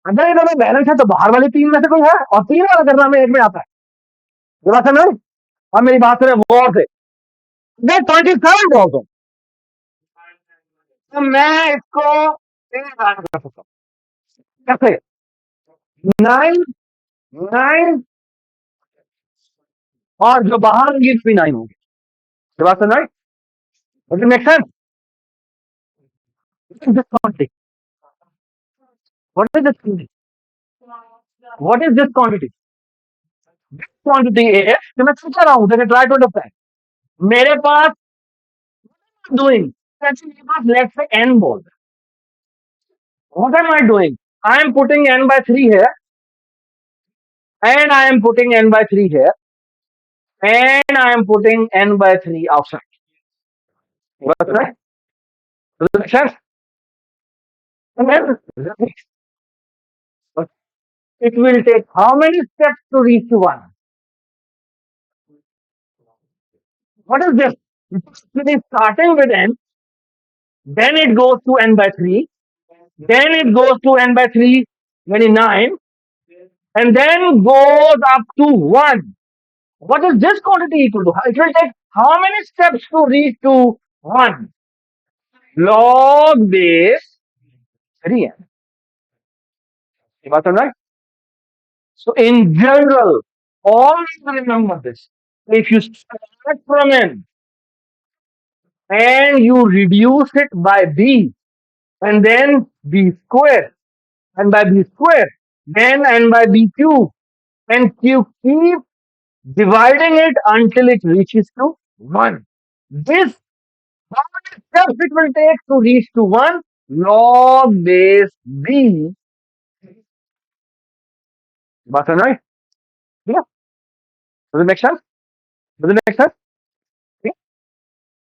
अगर ये दोनों बैलेंस है तो बाहर वाले 3 में से कोई है, और 3 वाला करना में एक में आता है। ये बात समझ में? अब मेरी बात सुने गौर से, अगर 27 बॉल्स हो तो मैं इसको 3 बार कर सकता हूँ। कैसे? 9 9 और जो बाहर होंगी भी 9 होंगी। ये बात समझ में? Does it make sense? This quantity, what is this quantity? What is this quantity? This quantity is, जो मैं पूछ रहा हूं, ट्राई टू अंडरस्टैंड। मेरे पास डूइंग, मेरे पास let's say n ball, what am I doing? I am putting n by 3 here, and I am putting n by 3 here, and I am putting n by 3 outside. What's right? Does it make sense? And then it will take how many steps to reach to 1? What is this? It is starting with n, then it goes to n by 3, then it goes to n by 3, 29, and then goes up to 1. What is this quantity equal to? It will take how many steps to reach to 1? Log base 3n. You got right? So in general, always remember this. If you start from n and you reduce it by b, and then b square, and by b square, then and by b cube, and you keep dividing it until it reaches to 1. This, how many steps it will take to reach to 1? Log base b. Button, right? Yeah. Does it make sense? Does it make sense? Yeah.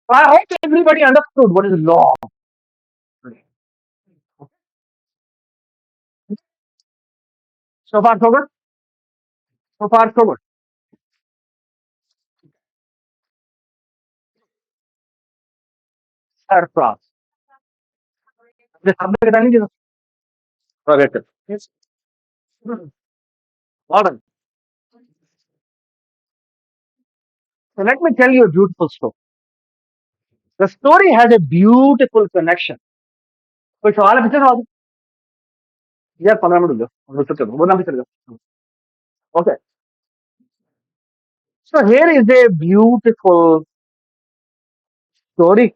I hope everybody understood what is law. So far, so good. So far, so good. Surplus. The subject is only private. Yes. All right. So let me tell you a beautiful story. The story has a beautiful connection. कोई सवाल है पीछे सवाल यार 15 मिनट हो गया रुक चलो वो ना भी चल गया okay so here is a beautiful story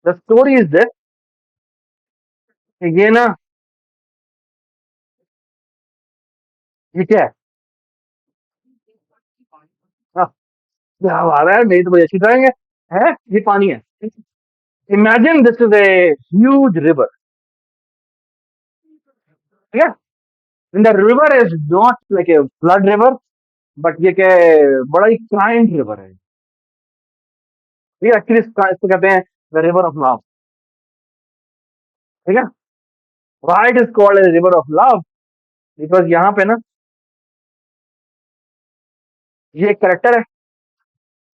the story is this कि ये ना ये क्या है हाँ, क्या बात है मेरी तो बड़ी अच्छी ड्राइंग है ये पानी है imagine this is a huge river ठीक है and the river is not like a flood river but ये क्या है बड़ा ही kind river है ये एक्चुअली इसको कहते हैं the river of love ठीक है why it is called a river of love because यहाँ पे ना ये एक करेक्टर है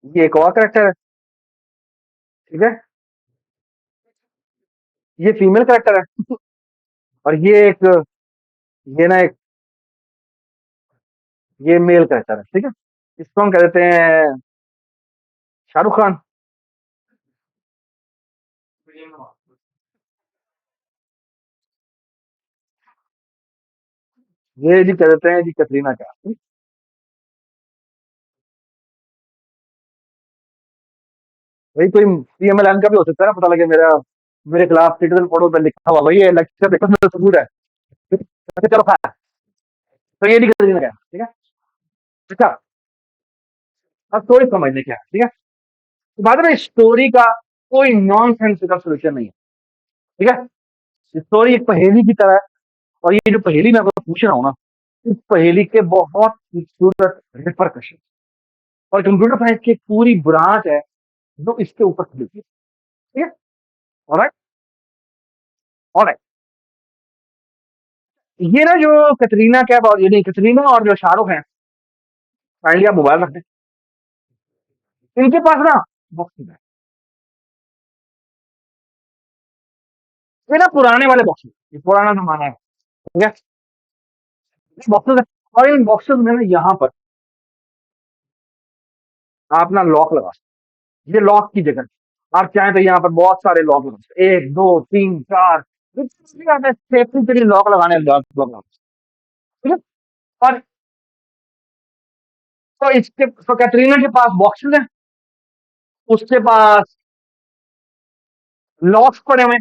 ये एक और करेक्टर है ठीक है ये फीमेल करेक्टर है और ये ना एक ये मेल करेक्टर है ठीक है इसको हम कह देते हैं शाहरुख खान ये जी कह देते हैं जी कटरीना कैफ भाई कोई पीएमएलएन का भी हो सकता है ना पता लगे मेरे खिलाफ सिटीजन फोटो पे लिखा हुआ भाई ये लेक्चर देखो मेरा सबूत है अच्छा चलो खा तो ये नहीं कटरीना कैफ ठीक है अच्छा अब स्टोरी समझने क्या है ठीक है तो बाद में स्टोरी का कोई नॉन सेंसिकल सोल्यूशन नहीं है ठीक है स्टोरी एक पहेली की तरह है और ये जो पहेली मैं आपको पूछ रहा हूँ ना इस पहेली के बहुत खूबसूरत रिपरकशन और कंप्यूटर साइंस की एक पूरी ब्रांच है जो इसके ऊपर खुली थी ठीक है ऑलराइट ऑलराइट ये ना जो कटरीना कैफ और ये नहीं कटरीना और जो शाहरुख हैं काइंडली आप मोबाइल रखते हैं इनके पास ना बॉक्सेस है ये ना पुराने वाले बॉक्सेस ये पुराना जमाना है ठीक है बॉक्सेस है और इन बॉक्सेस में ना यहाँ पर आप ना लॉक लगा सकते हैं। ये लॉक की जगह आप चाहें तो यहाँ पर बहुत सारे लॉक लगा सकते हैं। एक दो तीन चार सेफ्टी के लिए लॉक लगाने लॉक लगा ठीक है और तो कैटरीना के पास बॉक्सेस है उसके पास लॉक्स पड़े हुए हैं,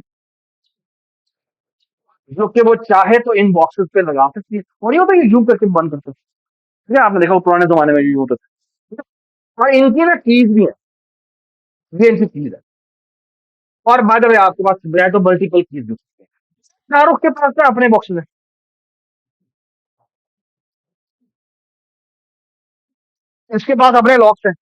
जो कि वो चाहे तो इन बॉक्सेस पे लगा सकती है और ये होता है कि जूम करके बंद कर सकते हैं ठीक है आपने देखा वो पुराने जमाने में ये होता था ठीक है? और इनकी ना कीज भी है ये इनकी कीज है और बाय द वे आपके पास है तो मल्टीपल कीज भी हो सकते हैं शाहरुख के पास ना अपने बॉक्सेस है इसके पास अपने लॉक्स है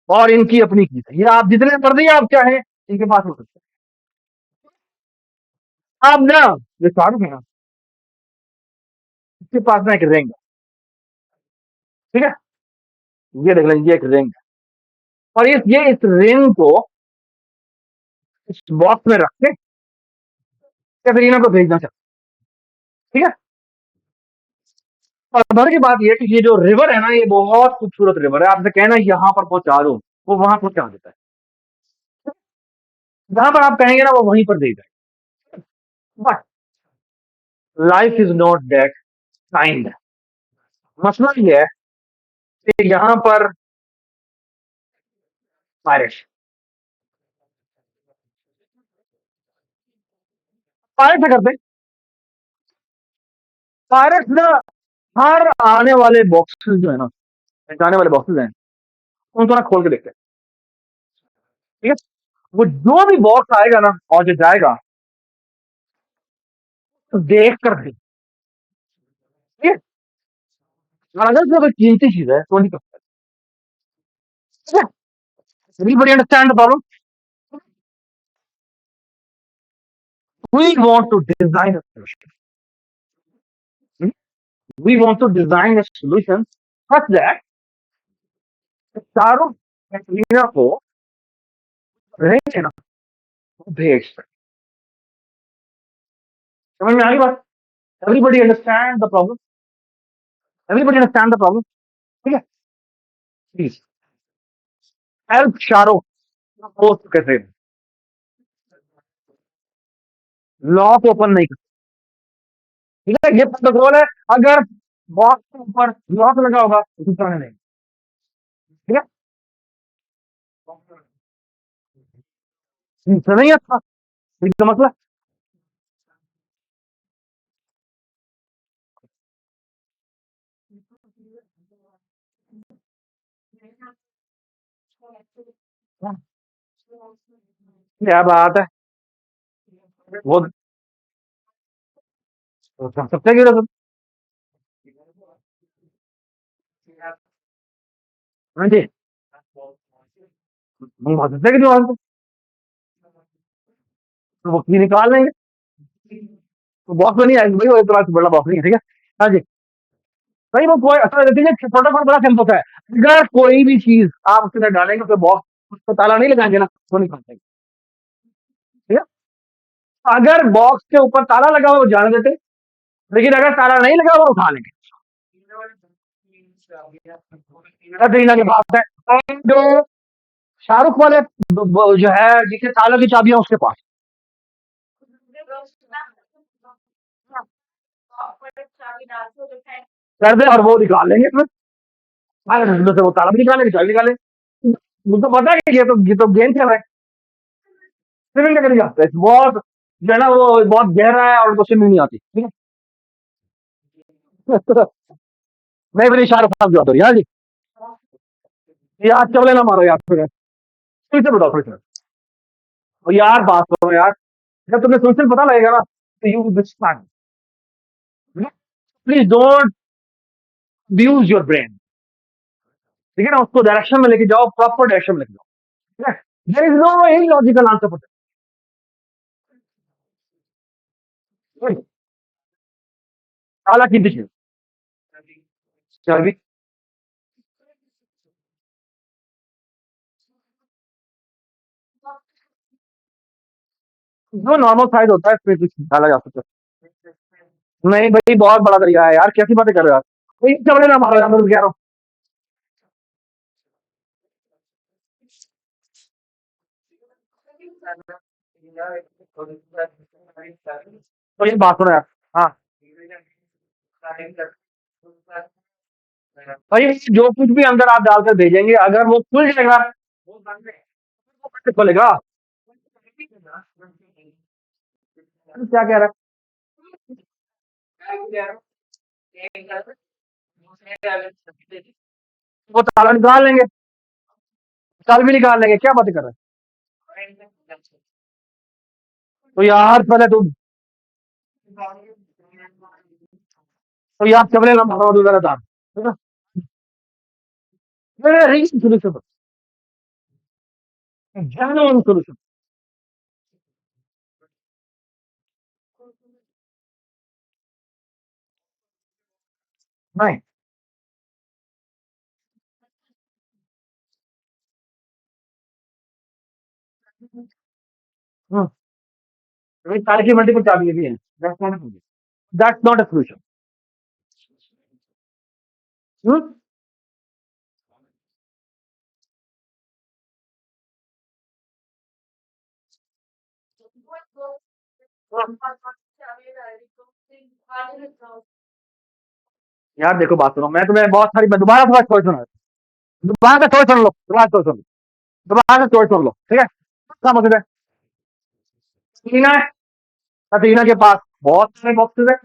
और इनकी अपनी कीज है ये आप जितने मर्जी आप चाहें इनके पास हो सकते हैं आप ना ये शाहरुख है ना इसके पास ना एक रिंग है ठीक है ये देख लेंगे ये एक रिंग है और इस रिंग को इस बॉक्स में रख के कैटरीना को भेजना चाहते हैं, ठीक है और मजे की बात ये है कि ये जो रिवर है ना ये बहुत खूबसूरत रिवर है आपसे कहना यहाँ पर पहुंचा दो वो वहां पहुंचा देता है जहां पर आप कहेंगे ना वो वहीं पर दे जाए but life is not that kind मसला ये है कि यहाँ पर पायरेट्स पायरेट क्या करते हैं पायरेट्स ना हर आने वाले बॉक्सेस जो है ना जाने वाले बॉक्सेस हैं उनको ना खोल के देखते हैं ठीक है वो जो भी बॉक्स आएगा ना और जो जाएगा तो देख कर दे ठीक है और अगर जो कोई कीमती चीज है तो नहीं करता ठीक है Everybody understand the problem? We want to design a solution. Hmm? We want to design a solution such that चारों कटरीना को रहेंगे ना वो भेज सकते। समझ में आ रही बात? Everybody understand the problem? Everybody understand the problem? ठीक है? Please help शाहरुख पोस्ट कैसे लॉक ओपन नहीं कर। ठीक है, ये प्रोटोकॉल है। अगर बॉक्स के ऊपर लॉक लगा होगा तो दूसरा नहीं। ठीक है, तीसरा नहीं आता। इसका मतलब क्या बात है? वो वो कर सकते हैं कि रसम। हाँ जी, हम भर सकते हैं कि दीवार पे, तो वो की निकाल लेंगे। तो बॉक्स में नहीं आएंगे भाई, वो इतना बड़ा बॉक्स नहीं है। ठीक है, हाँ जी। भाई वो कोई असल देखिए प्रोटोकॉल बड़ा सिंपल है। अगर कोई भी चीज आप उसके अंदर डालेंगे तो बॉक्स उसको ताला नहीं लगाएंगे ना, वो नहीं खाते। ठीक है, अगर बॉक्स के ऊपर ताला लगा हुआ वो जाने देते, लेकिन अगर ताला नहीं लगा हुआ वो उठा लेंगे। कटरीना के पास है, और जो शाहरुख वाले जो है जिसके तालों की चाबियां उसके पास कर दे और वो निकाल लेंगे फिर। अगर उसमें से वो ताला भी निकालेंगे, चाबी निकालेंगे। मुझको पता है कि ये तो गेम खेल रहे हैं। स्विमिंग करके नहीं जाते बहुत, जो है ना वो बहुत गहरा है और उनको स्विमिंग नहीं आती। ठीक है नहीं मेरी शाहरुख खान की बात हो रही है। हाँ जी, यार चवले ना मारो यार, फिर से बताओ फिर से। और यार बात करो यार, जब तुम्हें सोल्यूशन पता लगेगा ना तो you will start. Please don't use your brain. ठीक है ना, उसको डायरेक्शन में लेके जाओ, प्रॉपर डायरेक्शन में लेके जाओ। ठीक है, there is no any logical answer for that. ताला कीमती चीज, चाबी जो नॉर्मल साइज होता है फिर कुछ डाला जा सकता है। नहीं भाई बहुत बड़ा तरीका है यार, कैसी बातें कर रहे हो यार? कोई चवड़े ना मारो यार, मैं तो कह रहा हूँ। तो ये बात सुनो यार। हाँ भाई, जो कुछ भी अंदर आप डालकर भेजेंगे अगर वो खुल जाएगा वो कैसे खोलेगा? क्या कह रहा है? वो ताला निकाल लेंगे, कल भी निकाल लेंगे, क्या बातें कर रहे हैं? तो यार पहले तुम, तो यार चवले ना मारो दोबारा था। ठीक है, मेरे सोल्यूशन, जेन्युइन सोल्यूशन। नहीं, हम्म, अभी ताले की मल्टीपल चाबी भी है, दैट्स नॉट अ सोल्यूशन। हम्म, यार देखो बात सुनो, मैं तुम्हें बहुत सारी, मैं दोबारा थोड़ा थोड़ा सुना, दोबारा से थोड़ा सुन लो, दोबारा से थोड़ा सुन लो, दोबारा से थोड़ा सुन लो। ठीक है, क्या मकसद है? कटरीना है, कटरीना के पास बहुत सारे बॉक्सेस है।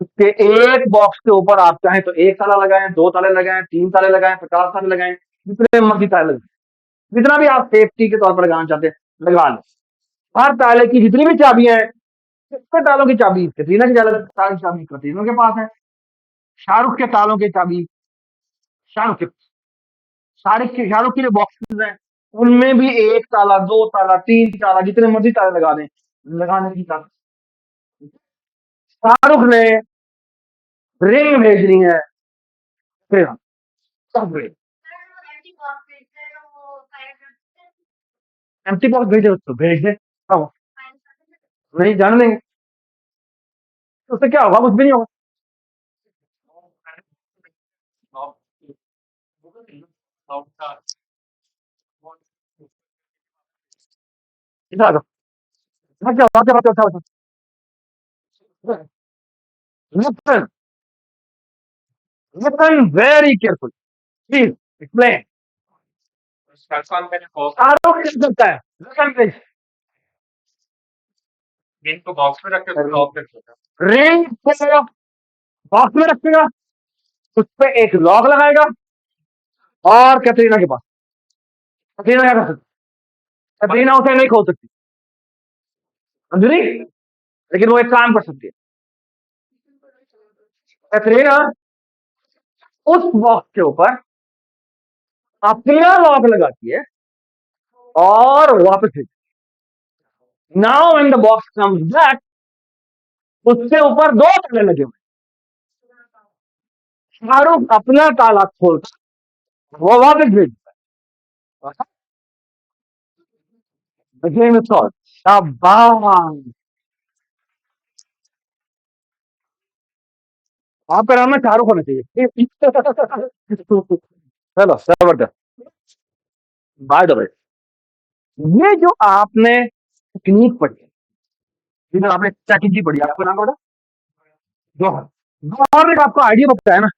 उसके एक बॉक्स के ऊपर आप चाहें तो एक ताला लगाएं, दो ताले लगाएं, तीन ताले लगाएं, 50 ताले लगाएं, जितने मर्जी ताले लगाएं, जितना भी आप सेफ्टी के तौर पर लगाना चाहते हैं लगा लो। हर ताले की जितनी भी चाबियां हैं, कितने तालों की चाबी कटरीना की तालों की चाबी कटरीना के पास है, शाहरुख के तालों की चाबी शाहरुख के, शाहरुख के जो बॉक्सेस हैं उनमें भी एक ताला, दो ताला, तीन ताला, जितने मर्जी ताले लगा दें, लगाने की ताकत। शाहरुख ने रिंग भेजनी है, फिर सब भेज, एम्प्टी बॉक्स भेजे उसको, भेज दे, हाँ, नहीं जान देंगे, तो उससे क्या होगा, कुछ भी नहीं होगा। इधर आ जाओ, इधर क्या होगा, क्या होगा, listen, listen very carefully, please explain। Shahrukh क्या करता है, listen please, रिंग को बॉक्स में रखेगा, उस पे एक लॉक लगाएगा, और कैटरीना के पास, कैटरीना क्या कर सकती, कैटरीना उसे नहीं खोल सकती, समझी, लेकिन वो एक काम कर सकती है, कैटरीना उस बॉक्स के ऊपर अपना लॉक लगाती है और वापस भेजती है। Now when the box comes back, उसके ऊपर दो ताले लगे हुए, शाहरुख अपना ताला खोलता, वो वापस भेजता है, द गेम इज सॉल्व। शाबाश, आपका नाम ना शाहरुख होना चाहिए। चलो जबरदस्त। बाय द वे, ये जो आपने टेक्निक पढ़ी, जिन्हें आपने स्ट्रैटेजी पढ़ी, आपको नाम पता, जौहर, जौहर ने आपको आइडिया बताया ना,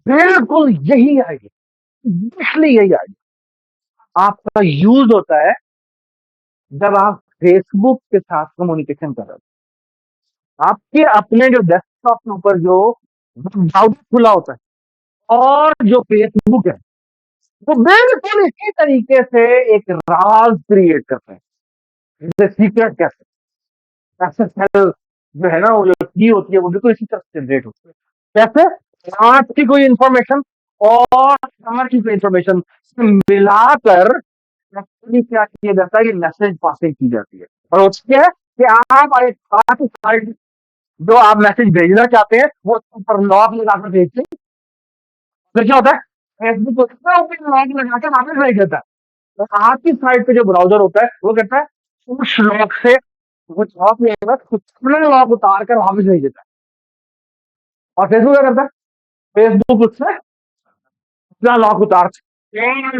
बिल्कुल यही आइडिया, इसलिए यही आइडिया आपका यूज होता है जब आप फेसबुक के साथ कम्युनिकेशन कर रहे हो। आपके अपने जो डेस्कटॉप के ऊपर जो ब्राउजर खुला होता है और जो फेसबुक है, वो बिल्कुल इसी तरीके से एक राज क्रिएट करता है, जैसे सीक्रेट कैसे, एसएसएल जो है ना, वो जो की होती है, वो बिल्कुल इसी तरह से जनरेट होती है। कैसे, आज की कोई इंफॉर्मेशन और आज की कोई इंफॉर्मेशन मिलाकर एक्चुअली क्या किया जाता है, ये मैसेज पासिंग की जाती है। और उसके है कि आप एक खास साइट जो आप मैसेज भेजना चाहते हैं, वो उसके ऊपर लॉक लगाकर भेजते हैं, फिर क्या होता है, फेसबुक उसके ऊपर लॉक लगा के वापस भेज देता है। तो आपकी साइट पे जो ब्राउजर होता है, वो कहता है उस लॉक से, वो लॉक लेगा, अपना लॉक उतार कर वापस भेज देता है। और फेसबुक क्या करता है, फेसबुक उससे अपना लॉक उतार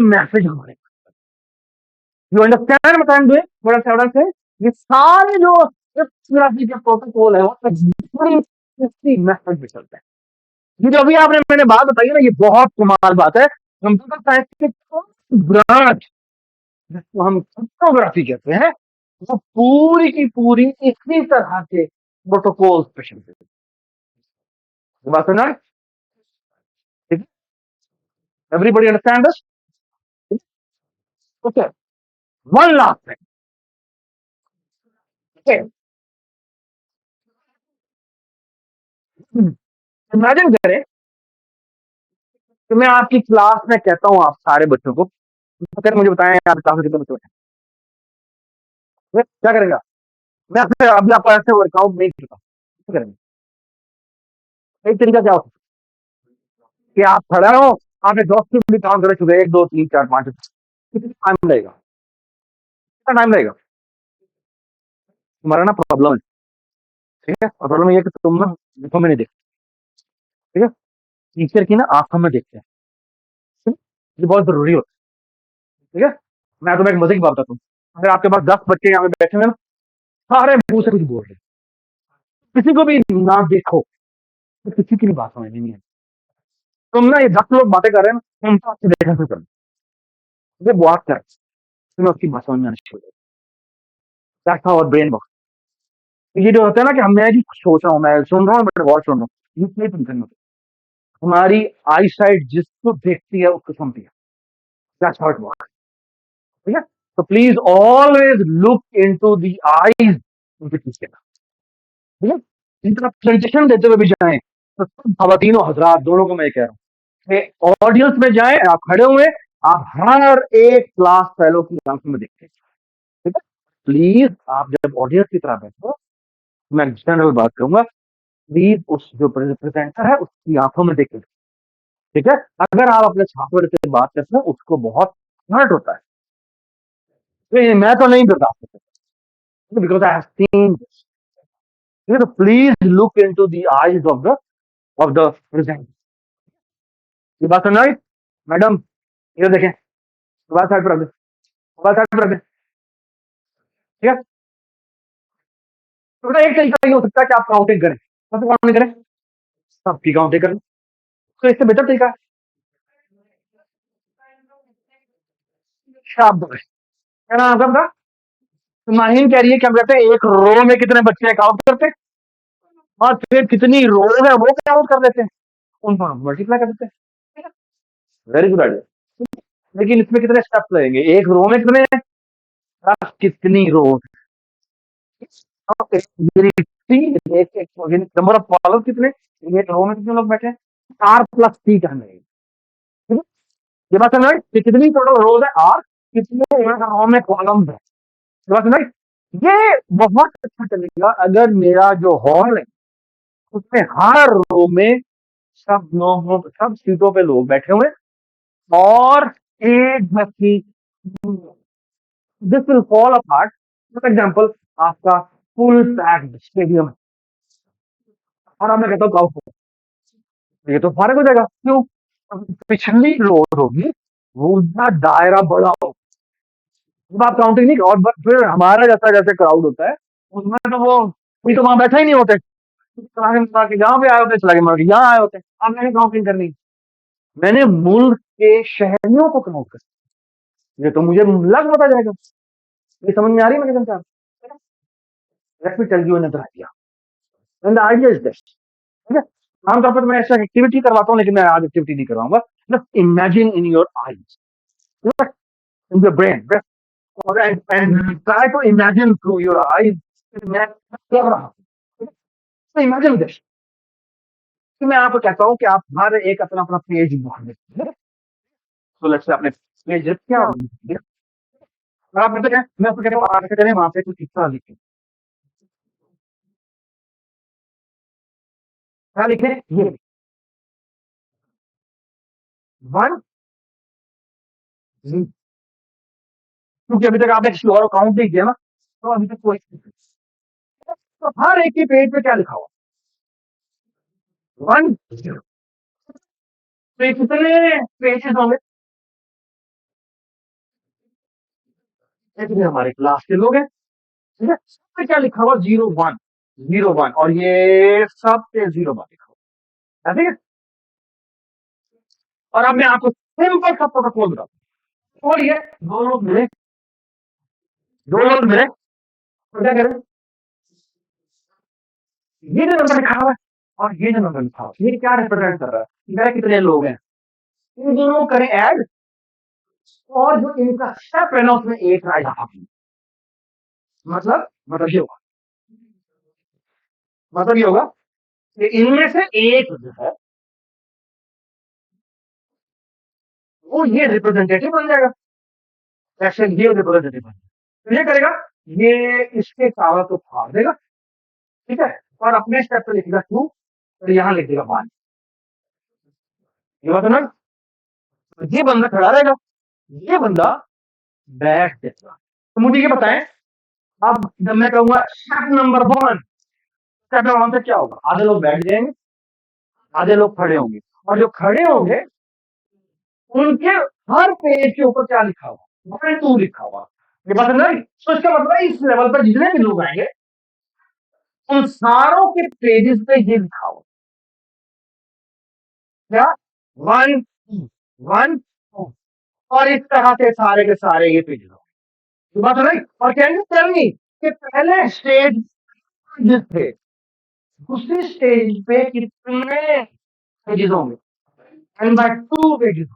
मैसेज हमारे, you understand what I am doing, what I am से, ये सारे जो क्रिप्टोग्राफी के प्रोटोकॉल है, वो मैसेज में चलते हैं। ये जो अभी आपने मैंने बात बताई है ना, ये बहुत कमाल बात है। कंप्यूटर साइंस के ब्रांच जिसको हम क्रिप्टोग्राफी कहते हैं, वो पूरी की पूरी इसी तरह के प्रोटोकॉल पे चलते हैं। ये बात सुना, ठीक है, everybody understand this, okay, one last thing, imagine करें कि मैं आपकी क्लास में कहता हूं आप सारे बच्चों को, अगर मुझे बताएं आप क्लास में कितने बच्चे बैठे हैं, क्या करेंगे मैं आपसे अभी आपको ऐसे वर्कआउट नहीं करता, क्या करेंगे, एक तरीका क्या हो सकता है कि आप खड़ा रहो, आप एक दोस्त भी काउंट कर चुके, एक दो तीन चार पांच, कितना टाइम लगेगा, कितना टाइम लगेगा, तुम्हारा ना प्रॉब्लम है, ठीक है, और प्रॉब्लम ये है कि तुम ना आंखों में नहीं देखते, ठीक है, टीचर की ना आंखों में देखते हैं, ठीक है? ये बहुत जरूरी होता है, ठीक है। मैं तुम्हें एक मजे की बात बताता हूँ, अगर आपके पास 10 बच्चे यहाँ पे बैठे हुए ना, सारे मुंह से कुछ बोल रहे हैं, किसी को भी ना देखो, तो किसी की भी बात समझ नहीं है, तुम ना ये 10 लोग बातें कर रहे हैं ना, तुम तो आपसे देखा से करो, मुझे बात कर, तुम्हें उसकी बात समझ में आनी शुरू हो जाएगी। That's how our brain works. ये जो होता है ना कि मैं जो सोच रहा हूँ, मैं सुन रहा हूँ, मैं गौर सुन रहा हूँ, ये कोई टेंशन नहीं, हमारी आई साइट जिसको देखती है उसको सुनती है, दैट्स हाउ इट वर्क्स, ठीक है। तो please always look into the eyes उनके पीछे का, ठीक है। इनका प्रेजेंटेशन देते हुए भी जाएं, तो सब खवातीन और हजरात दोनों को मैं कह रहा हूँ, ऑडियंस में जाएं, आप खड़े हुए, आप हर एक क्लास फेलो की आंखों में देखते हैं, ठीक है? प्लीज आप जब ऑडियंस की तरह बैठो, मैं जनरल बात करूंगा, प्लीज उस जो प्रेजेंटर है उसकी आंखों में देखें, ठीक है? अगर आप अपने छात्र से बात करते हैं उसको बहुत हर्ट होता है, तो ये मैं तो नहीं बर्दाश्त कर सकता, बिकॉज आई हैव सीन, तो please look into the eyes of the presenter. ये बात सुन रही मैडम? ये देखें, मोबाइल साइड पर रख दे, मोबाइल साइड पर रख दे, ठीक है? तो बेटा एक तरीका ये हो सकता है कि आप काउंटिंग करें, सबसे काउंटिंग करें, सबकी काउंटिंग करें, तो इससे बेहतर तरीका है। शाबाश, क्या नाम है आपका? तो माहिन कह रही है कि हम कहते हैं एक रो में कितने बच्चे हैं काउंट करते हैं, और फिर कितनी रो है वो काउंट कर लेते हैं, उनको मल्टीप्लाई कर देते हैं। वेरी गुड आइडिया, लेकिन इसमें कितने स्टेप्स लगेंगे? एक रो में कितने हैं? कितनी रो, नंबर ऑफ कॉलम कितने, एक रो में कितने लोग बैठे हैं? आर प्लस सी कहना है, ठीक है? ये बात समझ, कितनी टोटल रोज है आर, कितने एक रो में कॉलम है, ये बात समझ। ये बहुत अच्छा चलेगा अगर मेरा जो हॉल है उसमें हर रो में सब लोगों, सब सीटों पे लोग बैठे हुए हैं, और एक व्यक्ति, this will fall apart. For example, आपका फुल पैक्ड स्टेडियम है और अब मैं कहता हूँ काउंट, ये तो फारग हो जाएगा, क्यों? पिछली रोड होगी, वो उतना दायरा बड़ा हो, जब आप काउंटिंग नहीं, और फिर हमारा जैसा जैसे क्राउड होता है उसमें तो वो कोई तो वहां बैठा ही नहीं होते, चला के यहाँ पे आए होते, चला के मार के यहाँ आए होते, अब मैंने काउंटिंग करनी, मैंने मुल्क के शहरियों को काउंट कर, ये तो मुझे लग पता जाएगा, ये समझ में आ रही है मेरे संचार? Let me tell you another idea, and the idea is this, ठीक है? आमतौर पर मैं ऐसा एक्टिविटी करवाता हूँ, लेकिन मैं आज एक्टिविटी नहीं करवाऊंगा। Just imagine in your eyes, in your brain, and try to imagine through your eyes कि मैं कर रहा हूँ, तो इमेजिन दिस कि मैं आपको कहता हूँ कि आप हर एक अपना अपना पेज मान लीजिए, तो लेट्स से आपने पेज क्या, और आप कहते हैं, मैं आपको कहता हूँ आगे करें वहां पे कुछ हिस्सा लिखें, क्या लिखे? ये वन, क्योंकि अभी तक आपने किसी और काउंट नहीं किया ना, तो अभी तक कोई, तो हर एक के पेज पे क्या लिखा हुआ? One, zero. तो ये कितने पेजेस होंगे? इतने हमारे क्लास के लोग हैं, ठीक है? सब पे क्या लिखा हुआ? जीरो वन, जीरो वन, और ये सब पे जीरो वन लिखा हुआ है, ठीक है? और अब मैं आपको सिंपल सा प्रोटोकॉल बताता हूँ, और ये दो लोग मिले, दो लोग मिले, तो क्या करें? ये जो नंबर लिखा हुआ है और ये जो नंबर लिखा हुआ है, ये क्या रिप्रेजेंट कर रहा है? मेरा कितने लोग हैं, इन दोनों को करें ऐड, और जो इनका स्टेप है ना उसमें एक राइट हाफ, मतलब ये होगा, मतलब ये होगा कि इनमें से एक जो है वो ये रिप्रेजेंटेटिव बन जाएगा, ऐसे ये रिप्रेजेंटेटिव बन जाएगा, तो ये करेगा, ये इसके कागज को फाड़ देगा, ठीक है, और अपने स्टेप पे लिखेगा टू, और यहाँ लिख देगा वन, ये बात है ना? तो ये बंदा खड़ा रहेगा, ये बंदा बैठ देगा, तो मुझे ये बताएं, अब जब मैं कहूंगा step number one, step number one से क्या होगा? आधे लोग बैठ जाएंगे, आधे लोग खड़े होंगे, और जो खड़े होंगे उनके हर पेज के ऊपर क्या लिखा हुआ? वन टू लिखा हुआ, ये बात समझ आई? तो इसका मतलब है इस लेवल पर जितने भी लोग आएंगे उन सारों के पेजेस पे ये लिखा हुआ, क्या? वन टू, वन टू, और इस तरह से सारे के सारे ये पेजेस होंगे, ये बात समझ आई? और कैन यू टेल मी कि पहले स्टेज जिस थे दूसरी स्टेज पे कितने पेजेस होंगे? एंड बाय टू पेजेस,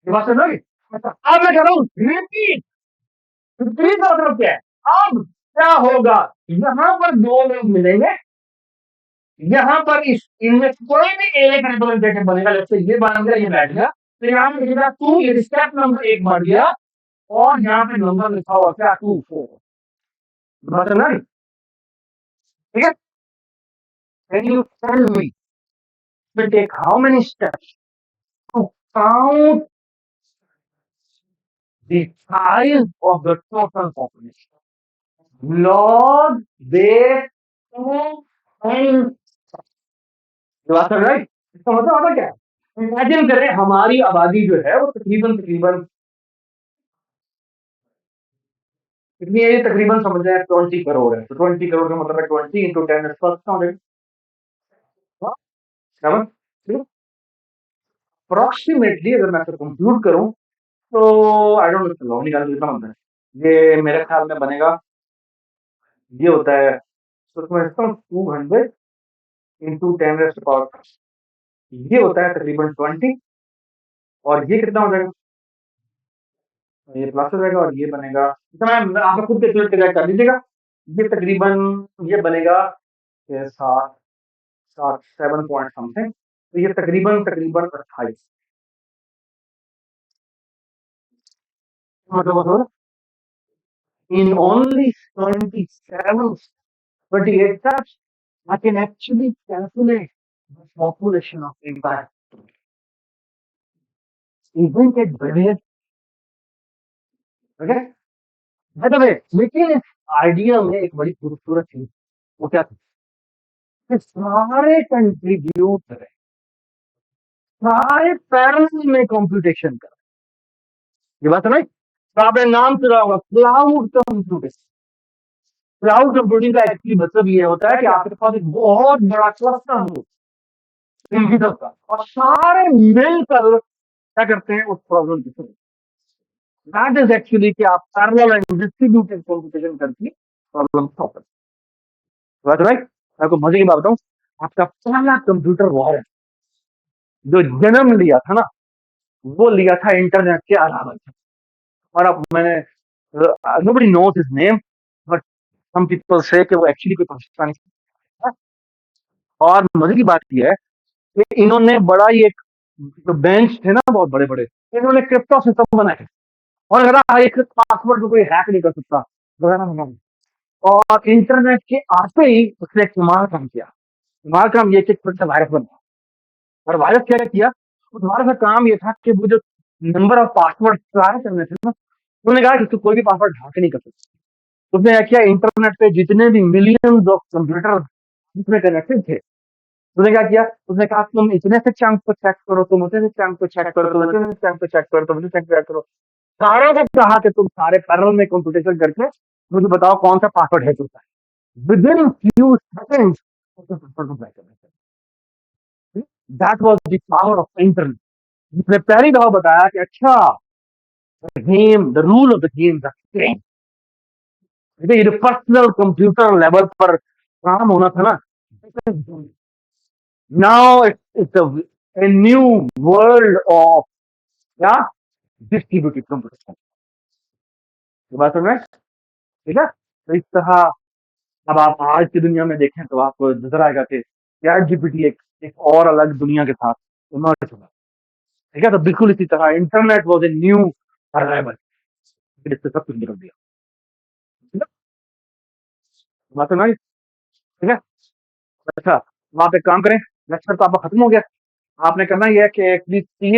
ये बात समझ आई? अच्छा, अब मैं कह रहा हूँ रिपीट, रिपीट का मतलब क्या है? अब क्या होगा? यहाँ पर दो लोग मिलेंगे, यहाँ पर इस इनमें कोई भी एक रिप्रेजेंटेटिव बनेगा, जैसे ये बन गया, ये बैठ गया, तो यहाँ पे लिखा 2, ये स्टेप नंबर 1 बढ़ गया और यहाँ पे नंबर लिखा हुआ क्या 2 4 बता ना, ठीक है। Can you tell me will take how many steps to count the size of the total population? Log base 2 and बात है राइट। इसका मतलब होता क्या है, इमेजिन करें हमारी आबादी जो है वो तकरीबन तकरीबन कितनी है, ये तकरीबन समझ जाए 20 करोड़ है। तो 20 करोड़ का मतलब है 20 इंटू 10 अप्रोक्सीमेटली अगर मैं कंप्यूट करूं तो आई डोंट नो निकाल कितना बनता है, ये मेरे ख्याल में बनेगा, ये होता है तो समझता हूँ 200 इंटू 10 ये होता है तकरीबन 20 और ये कितना हो जाएगा, ये प्लस हो जाएगा और ये बनेगा, तो मैं आप खुद कैलकुलेट कर लीजिएगा, ये तकरीबन ये बनेगा 7 7 7 पॉइंट समथिंग, तो ये तकरीबन तकरीबन 28 मतलब in only 28 steps I can actually calculate the population of impact. Isn't it brilliant? Okay? By the way, लेकिन इस आइडिया में एक बड़ी खूबसूरत चीज वो क्या थी कि सारे कंट्रीब्यूट करें, सारे पैरेलल में कंप्यूटेशन करें। ये बात है ना, तो आपने नाम सुना होगा क्लाउड कंप्यूटिंग। क्लाउड कंप्यूटिंग का एक्चुअली मतलब ये होता है कि आपके पास एक बहुत बड़ा क्लस्टर हो कंप्यूटर का और सारे मिलकर क्या करते हैं उस प्रॉब्लम की सॉल्व। दैट इज एक्चुअली कि आप पैरेलल एंड डिस्ट्रीब्यूटेड कंप्यूटेशन करके प्रॉब्लम सॉल्व करते हैं। बात राइट। आपको मजे की बात बताऊं, आपका पहला कंप्यूटर वायरस जो जन्म लिया था ना वो लिया था इंटरनेट के अलावा। और अब मैंने nobody knows his name but some people say कि वो एक्चुअली कोई पाकिस्तानी था। और मजे की बात यह है कि इन्होंने बड़ा ही एक जो बेंच थे ना बहुत बड़े बड़े, इन्होंने क्रिप्टो सिस्टम बनाए और अगर एक पासवर्ड को कोई हैक नहीं कर सकता वगैरह वगैरह। और इंटरनेट के आते ही उसने एक कमाल काम किया। कमाल काम ये कि वायरस बना। और वायरस क्या किया, उस वायरस का काम ये था कि वो जो नंबर ऑफ पासवर्ड ट्राई करने थे ना, उन्होंने कहा कि तू कोई भी पासवर्ड हैक नहीं कर सकता। उसने क्या किया, इंटरनेट पे जितने भी मिलियंस ऑफ कंप्यूटर जिसमें कनेक्टेड थे उसने क्या किया, उसने कहा तुम इतने से चंक को चेक करो, तुम उतने से चंक को चेक करो, तुम उतने से चंक को चेक करो, तुम उतने चेक करो। सारा को कहा कि तुम सारे पैरेलल में कंप्यूटेशन करके मुझे बताओ कौन सा पासवर्ड हैक होता है। Within few seconds that was the power of internet. जिसने पहली दफा बताया कि अच्छा game the rule of the game ये पर्सनल कंप्यूटर लेवल पर काम होना था ना। Now it's a new world of क्या डिस्ट्रीब्यूटेड कंप्यूटर। ये बात समझ में? ठीक है, तो इस तरह अब आप आज की दुनिया में देखें तो आपको नजर आएगा कि चैट जीपीटी एक और अलग दुनिया के साथ इमर्ज हुआ। ठीक है, तो बिल्कुल इसी तरह internet was a new arrival, इससे सब कुछ निकल दिया। ठीक है, बात समझ में आई? ठीक है, अच्छा, तो आप एक काम करें, लेक्चर तो आपका खत्म हो गया। आपने करना यह है कि प्लीज